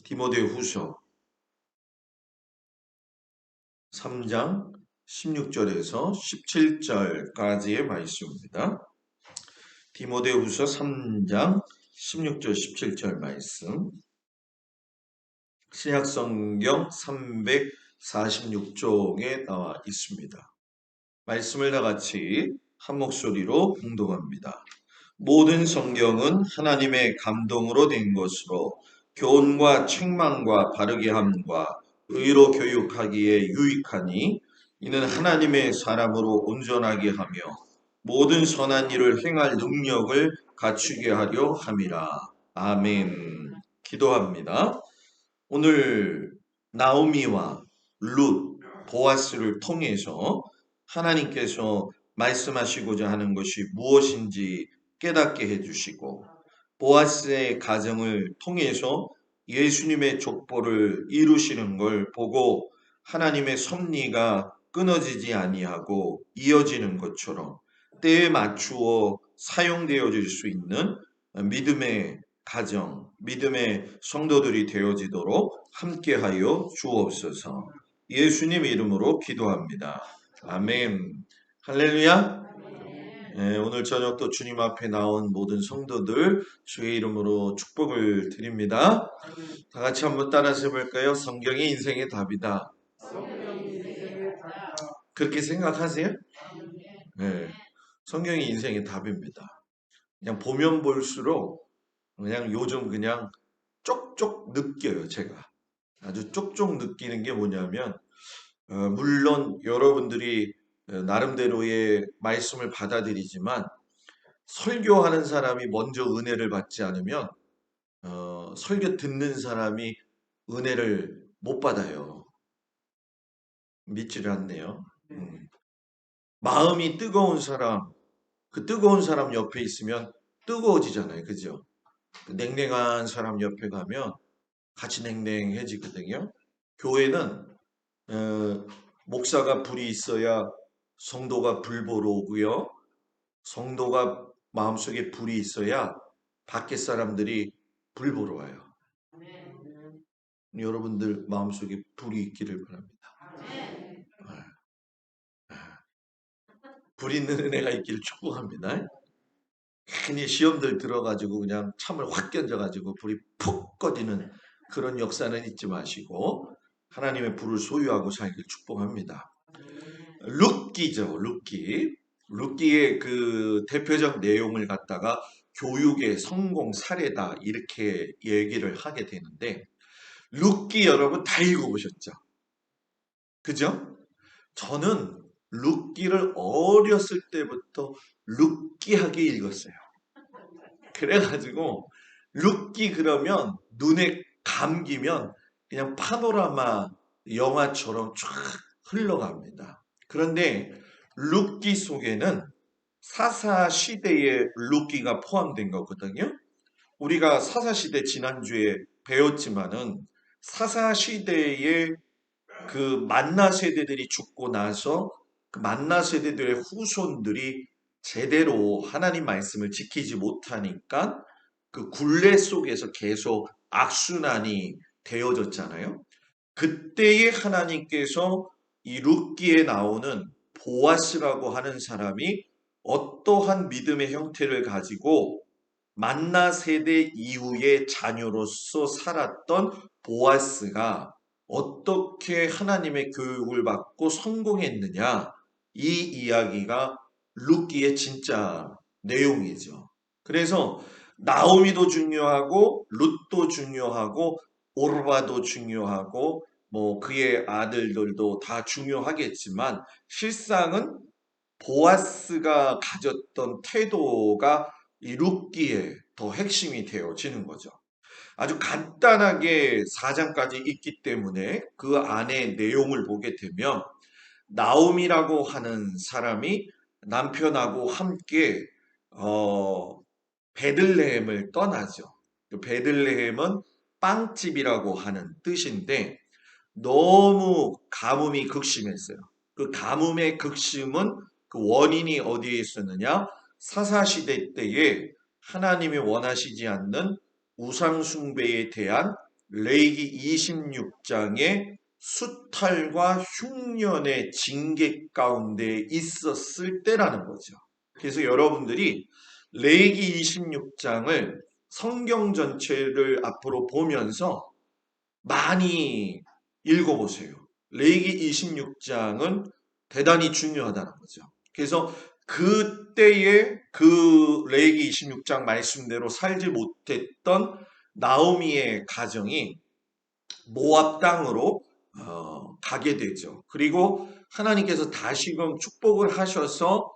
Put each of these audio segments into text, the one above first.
디모데후서 3장 16절에서 17절까지의 말씀입니다. 디모데후서 3장 16절 17절 말씀, 신약성경 346쪽에 나와 있습니다. 말씀을 다 같이 한 목소리로 봉독합니다. 모든 성경은 하나님의 감동으로 된 것으로 교훈과 책망과 바르게 함과 의로 교육하기에 유익하니 이는 하나님의 사람으로 온전하게 하며 모든 선한 일을 행할 능력을 갖추게 하려 함이라. 아멘. 기도합니다. 오늘 나오미와 룻, 보아스를 통해서 하나님께서 말씀하시고자 하는 것이 무엇인지 깨닫게 해주시고, 보아스의 가정을 통해서 예수님의 족보를 이루시는 걸 보고 하나님의 섭리가 끊어지지 아니하고 이어지는 것처럼 때에 맞추어 사용되어질 수 있는 믿음의 가정, 믿음의 성도들이 되어지도록 함께하여 주옵소서. 예수님 이름으로 기도합니다. 아멘. 할렐루야. 오늘 저녁 또 주님 앞에 나온 모든 성도들 주의 이름으로 축복을 드립니다. 다 같이 한번 따라서 해볼까요? 성경이 인생의 답이다. 그렇게 생각하세요? 네. 성경이 인생의 답입니다. 그냥 보면 볼수록 그냥 요즘 그냥 쪽쪽 느껴요. 제가 아주 쪽쪽 느끼는 게 뭐냐면 물론 여러분들이 나름대로의 말씀을 받아들이지만 설교하는 사람이 먼저 은혜를 받지 않으면 설교 듣는 사람이 은혜를 못 받아요. 믿지를 않네요. 마음이 뜨거운 사람, 그 뜨거운 사람 옆에 있으면 뜨거워지잖아요. 그죠? 냉랭한 사람 옆에 가면 같이 냉랭해지거든요. 교회는 목사가 불이 있어야 성도가 불 보러 오고요. 성도가 마음속에 불이 있어야 밖에 사람들이 불 보러 와요. 여러분들 마음속에 불이 있기를 바랍니다. 불 있는 은혜가 있기를 축복합니다. 괜히 시험들 들어가지고 그냥 참을 확 견져가지고 불이 푹 꺼지는 그런 역사는 잊지 마시고 하나님의 불을 소유하고 살기를 축복합니다. 룻기죠, 룻기. 룻기의 그 대표적 내용을 갖다가 교육의 성공 사례다 이렇게 얘기를 하게 되는데, 룻기 여러분 다 읽어보셨죠? 그죠? 저는 룻기를 어렸을 때부터 룻기하게 읽었어요. 그래가지고 룻기 그러면 눈에 감기면 그냥 파노라마 영화처럼 쫙 흘러갑니다. 그런데 룻기 속에는 사사시대의 룻기가 포함된 거거든요. 우리가 사사시대 지난주에 배웠지만은 사사시대의 그 만나 세대들이 죽고 나서 그 만나 세대들의 후손들이 제대로 하나님 말씀을 지키지 못하니까 그 굴레 속에서 계속 악순환이 되어졌잖아요. 그때에 하나님께서 이 룻기에 나오는 보아스라고 하는 사람이 어떠한 믿음의 형태를 가지고 만나 세대 이후의 자녀로서 살았던 보아스가 어떻게 하나님의 교육을 받고 성공했느냐, 이 이야기가 룻기의 진짜 내용이죠. 그래서 나오미도 중요하고 룻도 중요하고 오르바도 중요하고 뭐 그의 아들들도 다 중요하겠지만 실상은 보아스가 가졌던 태도가 이 룻기에 더 핵심이 되어지는 거죠. 아주 간단하게 4장까지 있기 때문에 그 안에 내용을 보게 되면 나옴이라고 하는 사람이 남편하고 함께 베들레헴을 떠나죠. 베들레헴은 빵집이라고 하는 뜻인데 너무 가뭄이 극심했어요. 그 가뭄의 극심은 그 원인이 어디에 있었느냐? 사사시대 때에 하나님이 원하시지 않는 우상숭배에 대한 레위기 26장의 수탈과 흉년의 징계 가운데 있었을 때라는 거죠. 그래서 여러분들이 레위기 26장을 성경 전체를 앞으로 보면서 많이 읽어보세요. 레위기 26장은 대단히 중요하다는 거죠. 그래서 그때의 그 레위기 26장 말씀대로 살지 못했던 나오미의 가정이 모압 땅으로 가게 되죠. 그리고 하나님께서 다시금 축복을 하셔서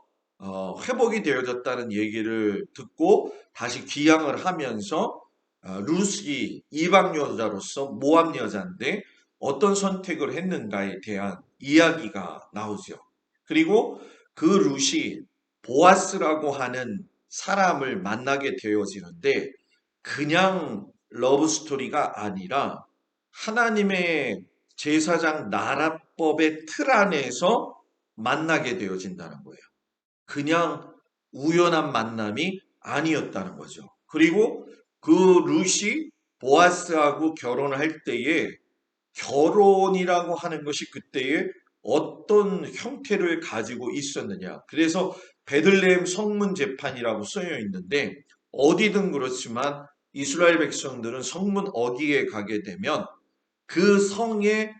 회복이 되어졌다는 얘기를 듣고 다시 귀향을 하면서 루시 이방 여자로서 모압 여자인데 어떤 선택을 했는가에 대한 이야기가 나오죠. 그리고 그 루시 보아스라고 하는 사람을 만나게 되어지는데 그냥 러브 스토리가 아니라 하나님의 제사장 나라법의 틀 안에서 만나게 되어진다는 거예요. 그냥 우연한 만남이 아니었다는 거죠. 그리고 그 룻이 보아스하고 결혼을 할 때에 결혼이라고 하는 것이 그때에 어떤 형태를 가지고 있었느냐. 그래서 베들레헴 성문 재판이라고 쓰여 있는데 어디든 그렇지만 이스라엘 백성들은 성문 어디에 가게 되면 그 성의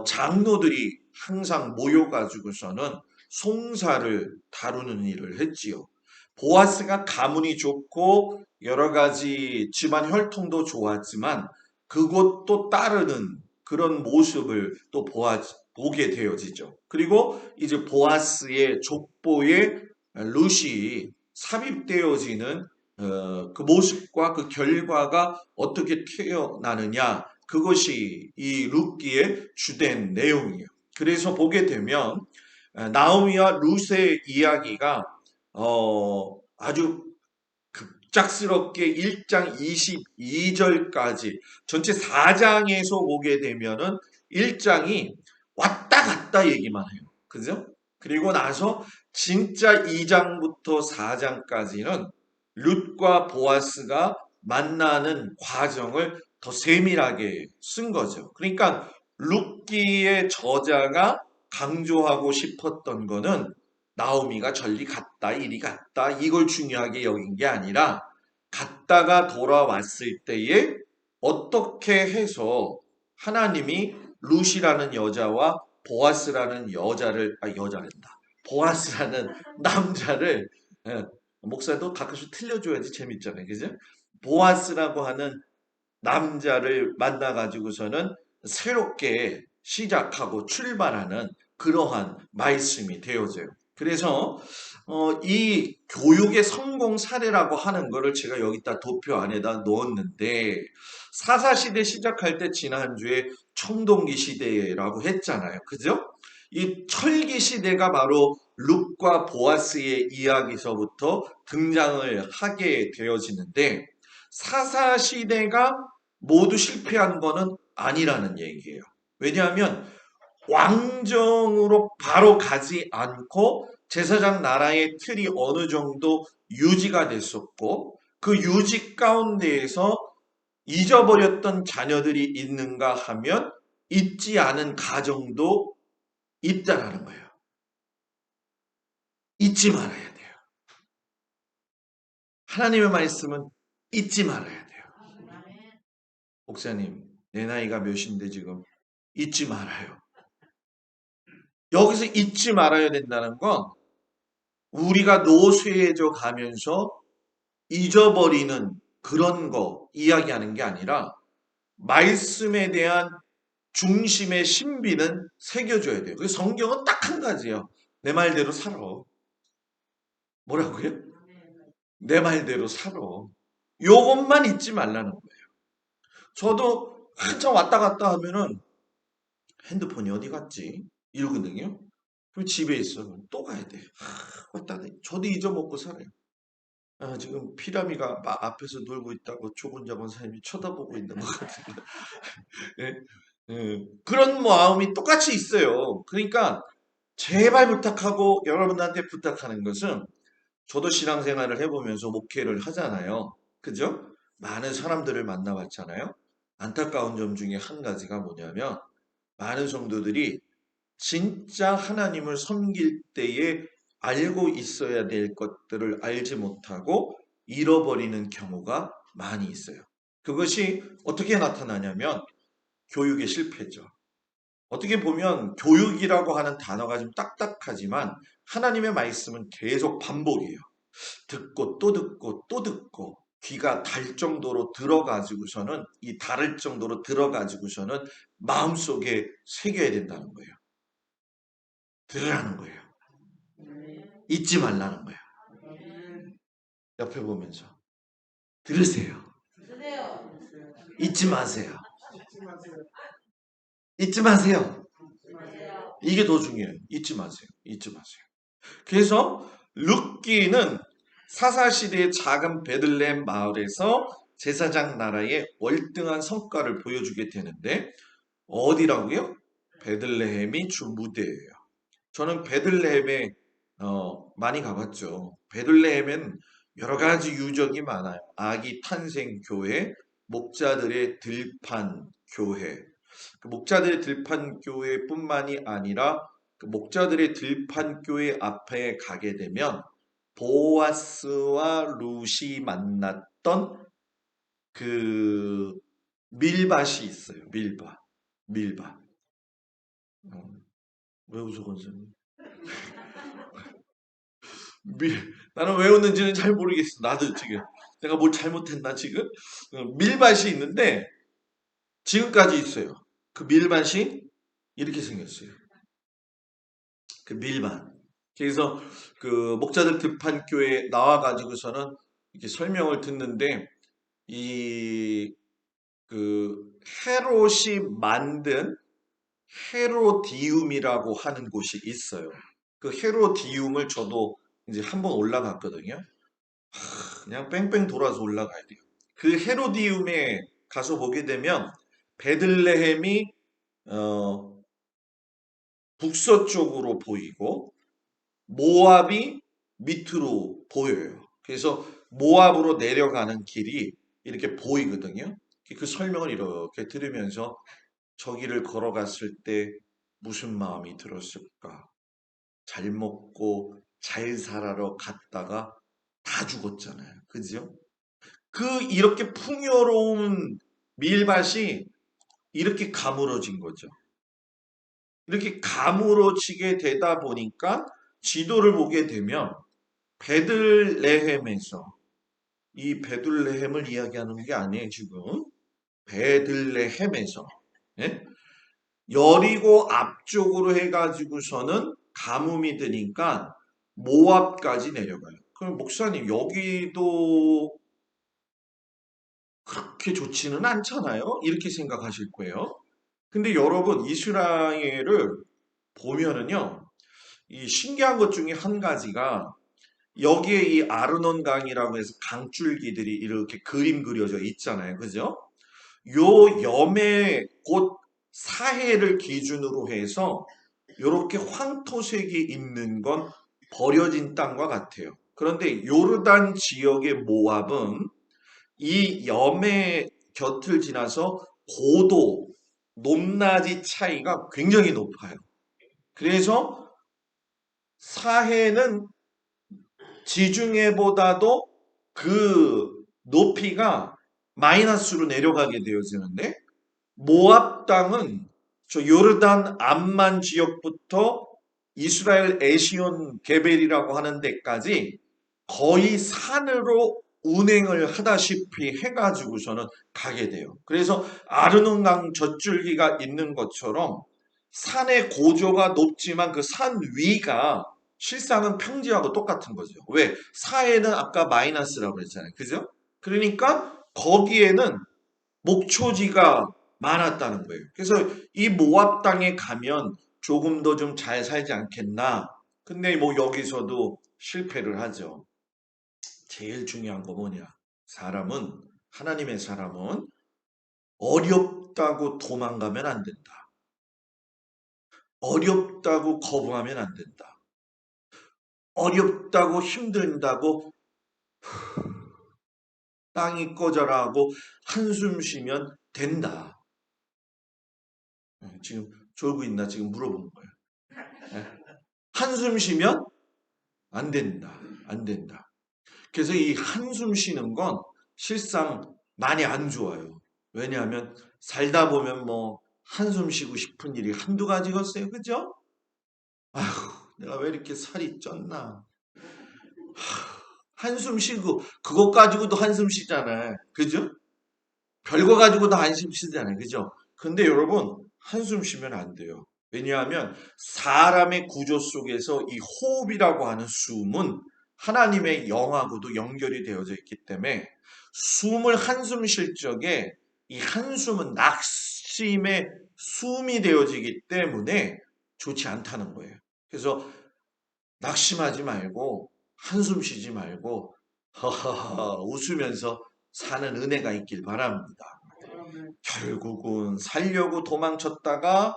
장로들이 항상 모여가지고서는 송사를 다루는 일을 했지요. 보아스가 가문이 좋고 여러 가지 집안 혈통도 좋았지만 그것도 따르는 그런 모습을 또 보게 되어지죠. 그리고 이제 보아스의 족보에 룻이 삽입되어지는 그 모습과 그 결과가 어떻게 태어나느냐 그것이 이 룻기의 주된 내용이에요. 그래서 보게 되면 나오미와 룻의 이야기가 아주 급작스럽게 1장 22절까지 전체 4장에서 보게 되면은 1장이 왔다 갔다 얘기만 해요. 그죠? 그리고 나서 진짜 2장부터 4장까지는 룻과 보아스가 만나는 과정을 더 세밀하게 쓴 거죠. 그러니까 룻기의 저자가 강조하고 싶었던 거는 나오미가 전리 갔다 이리 갔다 이걸 중요하게 여긴 게 아니라 갔다가 돌아왔을 때에 어떻게 해서 하나님이 룻이라는 여자와 보아스라는 여자란다. 보아스라는 남자를 목사도 가끔씩 틀려줘야지 재밌잖아요. 그죠? 보아스라고 하는 남자를 만나가지고서는 새롭게 시작하고 출발하는 그러한 말씀이 되어져요. 그래서 이 교육의 성공 사례라고 하는 거를 제가 여기다 도표 안에다 넣었는데 사사시대 시작할 때 지난주에 청동기 시대라고 했잖아요. 그죠? 이 철기 시대가 바로 룻과 보아스의 이야기서부터 등장을 하게 되어지는데 사사시대가 모두 실패한 거는 아니라는 얘기예요. 왜냐하면 왕정으로 바로 가지 않고 제사장 나라의 틀이 어느 정도 유지가 됐었고 그 유지 가운데에서 잊어버렸던 자녀들이 있는가 하면 잊지 않은 가정도 있다라는 거예요. 잊지 말아야 돼요. 하나님의 말씀은 잊지 말아야 돼요. 목사님, 내 나이가 몇인데 지금 잊지 말아요. 여기서 잊지 말아야 된다는 건 우리가 노쇠해져 가면서 잊어버리는 그런 거 이야기하는 게 아니라 말씀에 대한 중심의 신비는 새겨줘야 돼요. 그래서 성경은 딱 한 가지예요. 내 말대로 살아. 뭐라고요? 내 말대로 살아. 요것만 잊지 말라는 거예요. 저도 한참 왔다 갔다 하면은 핸드폰이 어디 갔지? 이러거든요. 그럼 집에 있어. 그럼 또 가야 돼. 왔다 갔다. 저도 잊어먹고 살아요. 지금 피라미가 앞에서 놀고 있다고 조곤자 권사님이 쳐다보고 있는 것 같은데. 예? 그런 마음이 똑같이 있어요. 그러니까 제발 부탁하고 여러분들한테 부탁하는 것은 저도 신앙생활을 해보면서 목회를 하잖아요. 그죠? 많은 사람들을 만나봤잖아요. 안타까운 점 중에 한 가지가 뭐냐면 많은 성도들이 진짜 하나님을 섬길 때에 알고 있어야 될 것들을 알지 못하고 잃어버리는 경우가 많이 있어요. 그것이 어떻게 나타나냐면 교육의 실패죠. 어떻게 보면 교육이라고 하는 단어가 좀 딱딱하지만 하나님의 말씀은 계속 반복이에요. 듣고 또 듣고 또 듣고 귀가 달 정도로 들어가지고서는 이 다를 정도로 들어가지고서는 마음속에 새겨야 된다는 거예요. 들으라는 거예요. 잊지 말라는 거예요. 옆에 보면서 들으세요. 잊지 마세요. 잊지 마세요. 이게 더 중요해요. 잊지 마세요. 잊지 마세요. 그래서 룻기는 사사시대의 작은 베들레헴 마을에서 제사장 나라의 월등한 성과를 보여주게 되는데 어디라고요? 베들레헴이 주 무대예요. 저는 베들레헴에 많이 가봤죠. 베들레헴엔 여러 가지 유적이 많아요. 아기 탄생 교회, 목자들의 들판 교회. 그 목자들의 들판 교회뿐만이 아니라 그 목자들의 들판 교회 앞에 가게 되면 보아스와 룻이 만났던 그 밀밭이 있어요. 밀밭. 어, 왜 웃어, 건설님? 나는 왜 웃는지는 잘 모르겠어. 나도 지금 내가 뭘 잘못했나 지금? 밀밭이 있는데 지금까지 있어요. 그 밀밭이 이렇게 생겼어요. 그 밀밭. 그래서 그 목자들 들판교에 나와가지고서는 이렇게 설명을 듣는데 이 그 헤롯이 만든 헤로디움이라고 하는 곳이 있어요. 그 헤로디움을 저도 이제 한번 올라갔거든요. 그냥 뺑뺑 돌아서 올라가야 돼요. 그 헤로디움에 가서 보게 되면 베들레헴이 어, 북서쪽으로 보이고 모압이 밑으로 보여요. 그래서 모압으로 내려가는 길이 이렇게 보이거든요. 그 설명을 이렇게 들으면서 저기를 걸어갔을 때 무슨 마음이 들었을까? 잘 먹고 잘 살아러 갔다가 다 죽었잖아요. 그죠? 그 이렇게 풍요로운 밀밭이 이렇게 가물어진 거죠. 이렇게 가물어지게 되다 보니까 지도를 보게 되면 베들레헴에서 이 베들레헴을 이야기하는 게 아니에요, 지금. 베들레헴에서 예? 여리고 앞쪽으로 해가지고서는 가뭄이 드니까 모압까지 내려가요. 그럼 목사님 여기도 그렇게 좋지는 않잖아요. 이렇게 생각하실 거예요. 근데 여러분 이스라엘을 보면은요. 이 신기한 것 중에 한 가지가 여기에 이 아르논 강이라고 해서 강줄기들이 이렇게 그림 그려져 있잖아요. 그죠? 요 염해 곧 사해를 기준으로 해서 이렇게 황토색이 있는 건 버려진 땅과 같아요. 그런데 요르단 지역의 모압은 이 염해 곁을 지나서 고도, 높낮이 차이가 굉장히 높아요. 그래서 사해는 지중해보다도 그 높이가 마이너스로 내려가게 되어지는데 모압 땅은 저 요르단 암만 지역부터 이스라엘 에시온 게벨이라고 하는 데까지 거의 산으로 운행을 하다시피 해가지고서는 가게 돼요. 그래서 아르논강 젖줄기가 있는 것처럼 산의 고조가 높지만 그 산 위가 실상은 평지하고 똑같은 거죠. 왜? 사해는 아까 마이너스라고 그랬잖아요. 그죠? 그러니까 거기에는 목초지가 많았다는 거예요. 그래서 이 모압 땅에 가면 조금 더 좀 잘 살지 않겠나. 근데 뭐 여기서도 실패를 하죠. 제일 중요한 거 뭐냐? 사람은, 하나님의 사람은 어렵다고 도망가면 안 된다. 어렵다고 거부하면 안 된다. 어렵다고 힘든다고 땅이 꺼져라 하고 한숨 쉬면 된다. 지금 졸고 있나 지금 물어본 거예요. 예. 한숨 쉬면 안 된다. 안 된다. 그래서 이 한숨 쉬는 건 실상 많이 안 좋아요. 왜냐하면 살다 보면 뭐 한숨 쉬고 싶은 일이 한두 가지겠어요. 그죠? 아휴, 내가 왜 이렇게 살이 쪘나. 한숨 쉬고 그것 가지고도 한숨 쉬잖아요. 그죠? 별거 가지고도 한숨 쉬잖아요. 그죠? 근데 여러분 한숨 쉬면 안 돼요. 왜냐하면 사람의 구조 속에서 이 호흡이라고 하는 숨은 하나님의 영하고도 연결이 되어져 있기 때문에 숨을 한숨 쉴 적에 이 한숨은 낙심의 숨이 되어지기 때문에 좋지 않다는 거예요. 그래서 낙심하지 말고 한숨 쉬지 말고 허허허 웃으면서 사는 은혜가 있길 바랍니다. 결국은 살려고 도망쳤다가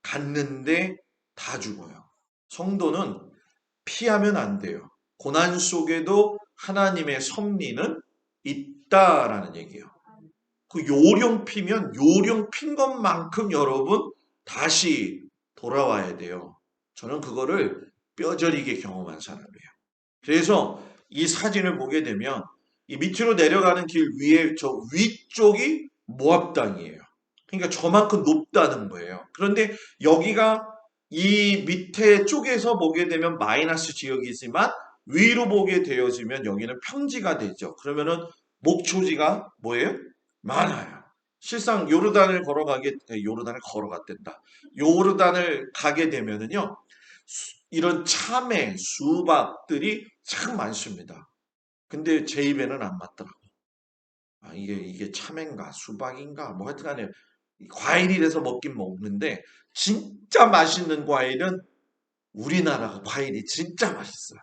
갔는데 다 죽어요. 성도는 피하면 안 돼요. 고난 속에도 하나님의 섭리는 있다라는 얘기예요. 그 요령 피면 요령 핀 것만큼 여러분 다시 돌아와야 돼요. 저는 그거를 뼈저리게 경험한 사람이에요. 그래서 이 사진을 보게 되면 이 밑으로 내려가는 길 위에 저 위쪽이 모압 땅이에요. 그러니까 저만큼 높다는 거예요. 그런데 여기가 이 밑에 쪽에서 보게 되면 마이너스 지역이지만 위로 보게 되어지면 여기는 평지가 되죠. 그러면은 목초지가 뭐예요? 많아요. 실상 요르단을 걸어갔댄다. 요르단을 가게 되면은요. 이런 참외, 수박들이 참 많습니다. 근데 제 입에는 안 맞더라고. 아, 이게 참외인가 수박인가 뭐 하여튼간에 과일이라서 먹긴 먹는데 진짜 맛있는 과일은 우리나라 과일이 진짜 맛있어요.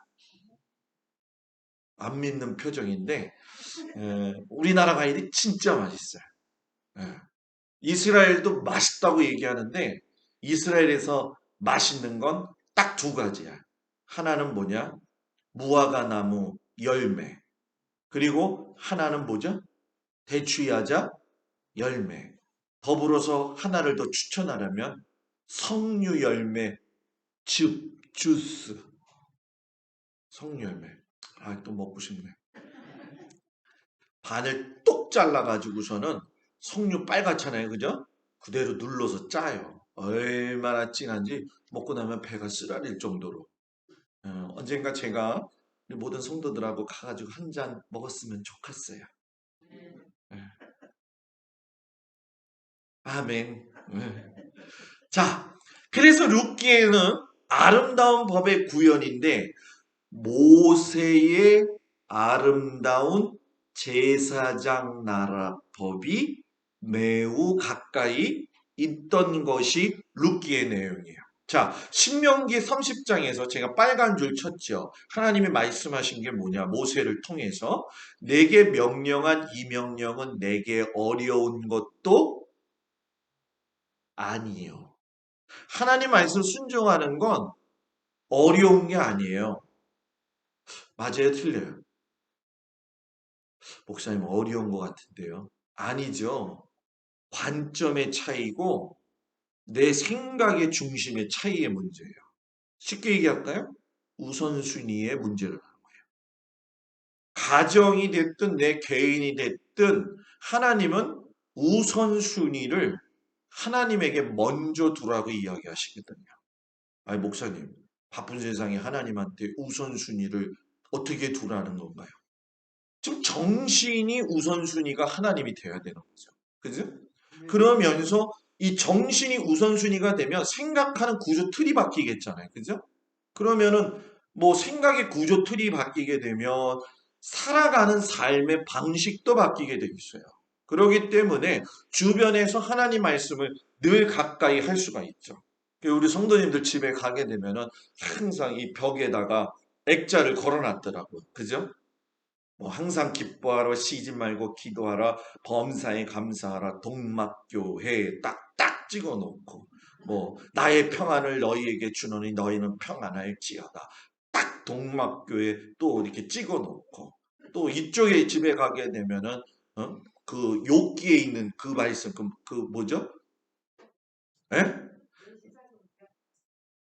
안 믿는 표정인데 우리나라 과일이 진짜 맛있어요. 예. 이스라엘도 맛있다고 얘기하는데 이스라엘에서 맛있는 건 딱 두 가지야. 하나는 뭐냐? 무화과 나무 열매. 그리고 하나는 뭐죠? 대추야자 열매. 더불어서 하나를 더 추천하려면 석류 열매 즙 주스. 석류 열매. 아, 또 먹고 싶네. 반을 똑 잘라가지고서는 석류 빨갛잖아요. 그죠? 그대로 눌러서 짜요. 얼마나 진한지 먹고 나면 배가 쓰라릴 정도로. 언젠가 제가 우리 모든 성도들하고 가가지고 한 잔 먹었으면 좋겠어요. 예. 아멘. 예. 자, 그래서 룻기에는 아름다운 법의 구현인데 모세의 아름다운 제사장 나라 법이 매우 가까이 있던 것이 룻기의 내용이에요. 자, 신명기 30장에서 제가 빨간 줄 쳤죠. 하나님이 말씀하신 게 뭐냐? 모세를 통해서 내게 명령한 이 명령은 내게 어려운 것도 아니에요. 하나님 말씀 순종하는 건 어려운 게 아니에요. 맞아요, 틀려요? 목사님 어려운 것 같은데요. 아니죠. 관점의 차이고 내 생각의 중심의 차이의 문제예요. 쉽게 얘기할까요? 우선순위의 문제를 하는 거예요. 가정이 됐든 내 개인이 됐든 하나님은 우선순위를 하나님에게 먼저 두라고 이야기하시거든요. 아니 목사님 바쁜 세상에 하나님한테 우선순위를 어떻게 두라는 건가요? 좀 정신이 우선순위가 하나님이 돼야 되는 거죠. 그죠? 그러면서 이 정신이 우선순위가 되면 생각하는 구조 틀이 바뀌겠잖아요. 그죠? 그러면은 뭐 생각의 구조 틀이 바뀌게 되면 살아가는 삶의 방식도 바뀌게 돼 있어요. 그렇기 때문에 주변에서 하나님 말씀을 늘 가까이 할 수가 있죠. 우리 성도님들 집에 가게 되면은 항상 이 벽에다가 액자를 걸어놨더라고요. 그죠? 뭐 항상 기뻐하라 쉬지 말고 기도하라 범사에 감사하라 동막교회 딱딱 찍어놓고 뭐 나의 평안을 너희에게 주노니 너희는 평안할지어다 딱 동막교회 또 이렇게 찍어놓고 또 이쪽에 집에 가게 되면은 그 욥기에 있는 그 말씀 그 뭐죠? 예?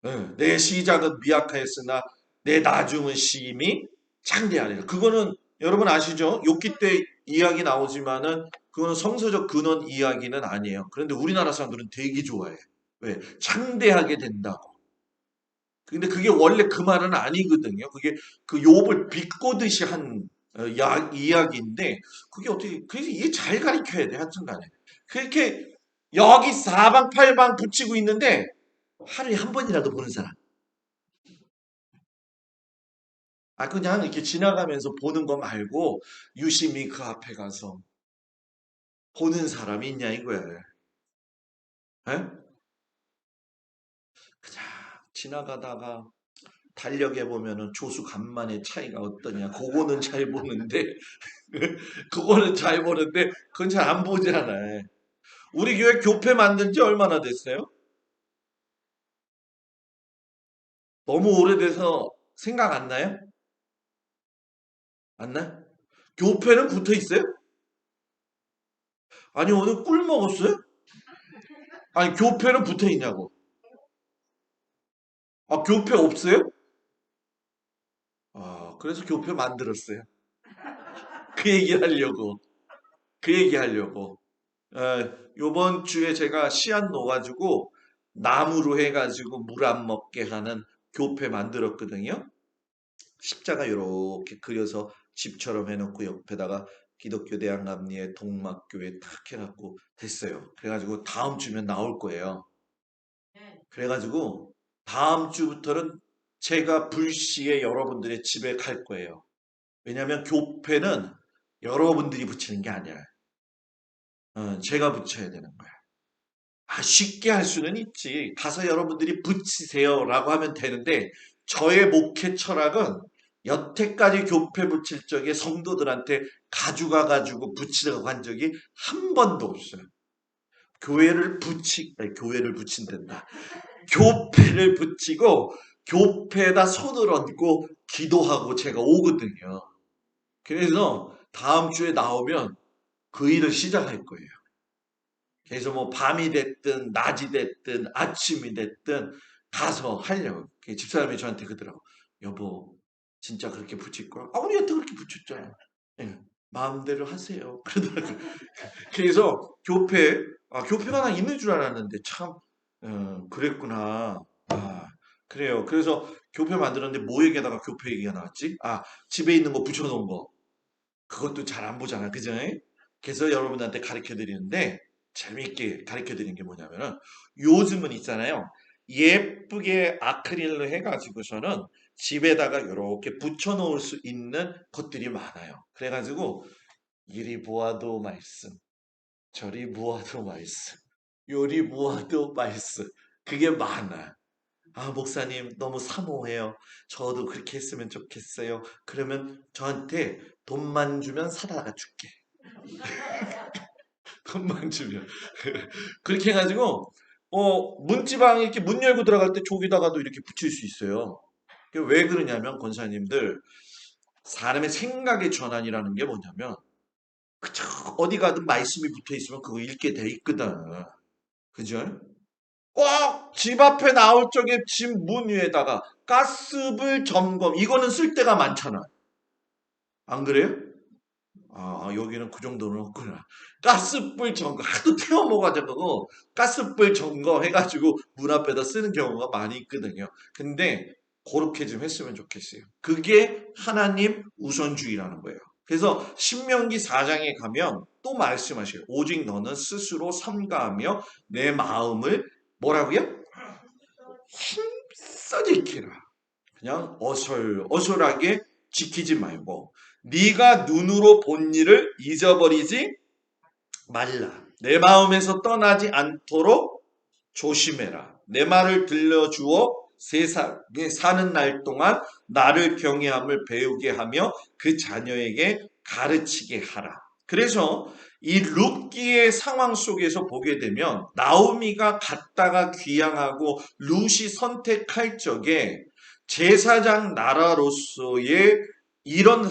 예, 내 시작은 미약하였으나 내 나중은 심히 창대하리라. 그거는 여러분 아시죠? 욥기 때 이야기 나오지만은 그거는 성서적 근원 이야기는 아니에요. 그런데 우리나라 사람들은 되게 좋아해. 왜? 창대하게 된다고. 근데 그게 원래 그 말은 아니거든요. 그게 그 욥을 비꼬듯이 한 이야기인데 그게 어떻게 그래서 이게 잘 가르쳐야 돼. 하여튼간에 그렇게 여기 사방팔방 붙이고 있는데 하루에 한 번이라도 보는 사람. 아, 그냥 이렇게 지나가면서 보는 거 말고 유심히 그 앞에 가서 보는 사람이 있냐 이거야. 예? 그냥 지나가다가 달력에 보면은 조수 간만의 차이가 어떠냐. 그거는 잘 보는데, 그거는 잘 보는데, 그건 잘 안 보잖아. 우리 교회 교회 만든 지 얼마나 됐어요? 너무 오래돼서 생각 안 나요? 안 나? 교회는 붙어 있어요? 아니, 오늘 꿀 먹었어요? 아니, 교회는 붙어 있냐고. 아, 교회 없어요? 아, 그래서 교회 만들었어요. 그 얘기 하려고. 그 얘기 하려고. 요번 주에 제가 씨앗 놓아가지고 나무로 해가지고 물 안 먹게 하는 교패 만들었거든요. 십자가 이렇게 그려서 집처럼 해놓고 옆에다가 기독교 대한감리의 동막교회 탁 해갖고 됐어요. 그래가지고 다음 주면 나올 거예요. 그래가지고 다음 주부터는 제가 불시에 여러분들의 집에 갈 거예요. 왜냐하면 교패는 여러분들이 붙이는 게 아니라 제가 붙여야 되는 거야. 아, 쉽게 할 수는 있지. 가서 여러분들이 붙이세요라고 하면 되는데 저의 목회 철학은 여태까지 교패 붙일 적에 성도들한테 가져가 가지고 붙이라고 한 적이 한 번도 없어요. 교회를 붙인단다. 교패를 붙이고 교패에다 손을 얹고 기도하고 제가 오거든요. 그래서 다음 주에 나오면 그 일을 시작할 거예요. 그래서 뭐 밤이 됐든 낮이 됐든 아침이 됐든 가서 하려고. 집사람이 저한테 그러더라고. 여보, 진짜 그렇게 붙일 거야? 아, 우리한테 그렇게 붙였잖아. 예, 마음대로 하세요. 그러더라고. 그래서 교패가 하나 있는 줄 알았는데 참 그랬구나. 아, 그래요. 그래서 교패 만들었는데 뭐 얘기하다가 교패 얘기가 나왔지? 아, 집에 있는 거 붙여놓은 거. 그것도 잘 안 보잖아. 그죠? 그래서 여러분한테 가르쳐 드리는데 재미있게 가르쳐 드리는 게 뭐냐면은 요즘은 있잖아요. 예쁘게 아크릴로 해가지고서는 집에다가 이렇게 붙여 놓을 수 있는 것들이 많아요. 그래가지고 이리 보아도 말씀, 저리 보아도 말씀, 요리 보아도 말씀. 그게 많아. 아, 목사님, 너무 사모해요. 저도 그렇게 했으면 좋겠어요. 그러면 저한테 돈만 주면 사다가 줄게. 돈만 주면. 그렇게 해가지고, 문지방에 이렇게 문 열고 들어갈 때 저기다가도 이렇게 붙일 수 있어요. 왜 그러냐면, 권사님들, 사람의 생각의 전환이라는 게 뭐냐면, 그저 어디 가든 말씀이 붙어 있으면 그거 읽게 돼 있거든. 그죠? 꼭 집 앞에 나올 적에 집 문 위에다가 가스불 점검, 이거는 쓸 데가 많잖아. 안 그래요? 아, 여기는 그 정도는 없구나. 가스불 점거, 하도 태워 먹어가지고, 가스불 점거 해가지고 문 앞에다 쓰는 경우가 많이 있거든요. 근데, 그렇게 좀 했으면 좋겠어요. 그게 하나님 우선주의라는 거예요. 그래서 신명기 4장에 가면 또 말씀하셔요. 오직 너는 스스로 삼가하며 내 마음을 뭐라고요? 힘써 지키라. 그냥 어설어설하게 지키지 말고 네가 눈으로 본 일을 잊어버리지 말라. 내 마음에서 떠나지 않도록 조심해라. 내 말을 들려주어 세상에 사는 날 동안 나를 경외함을 배우게 하며 그 자녀에게 가르치게 하라. 그래서 이 룻기의 상황 속에서 보게 되면 나오미가 갔다가 귀향하고 룻이 선택할 적에 제사장 나라로서의 이런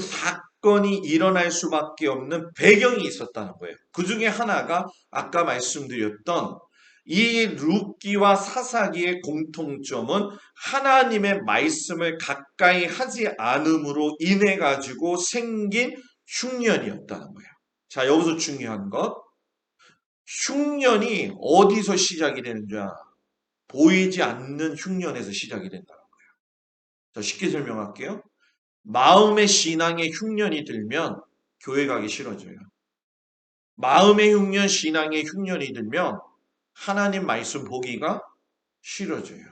사건이 일어날 수밖에 없는 배경이 있었다는 거예요. 그 중에 하나가 아까 말씀드렸던 이 룻기와 사사기의 공통점은 하나님의 말씀을 가까이 하지 않음으로 인해 가지고 생긴 흉년이었다는 거예요. 자, 여기서 중요한 것. 흉년이 어디서 시작이 되는지 보이지 않는 흉년에서 시작이 된다는 거예요. 자, 쉽게 설명할게요. 마음의 신앙에 흉년이 들면 교회 가기 싫어져요. 마음의 흉년, 신앙의 흉년이 들면 하나님 말씀 보기가 싫어져요.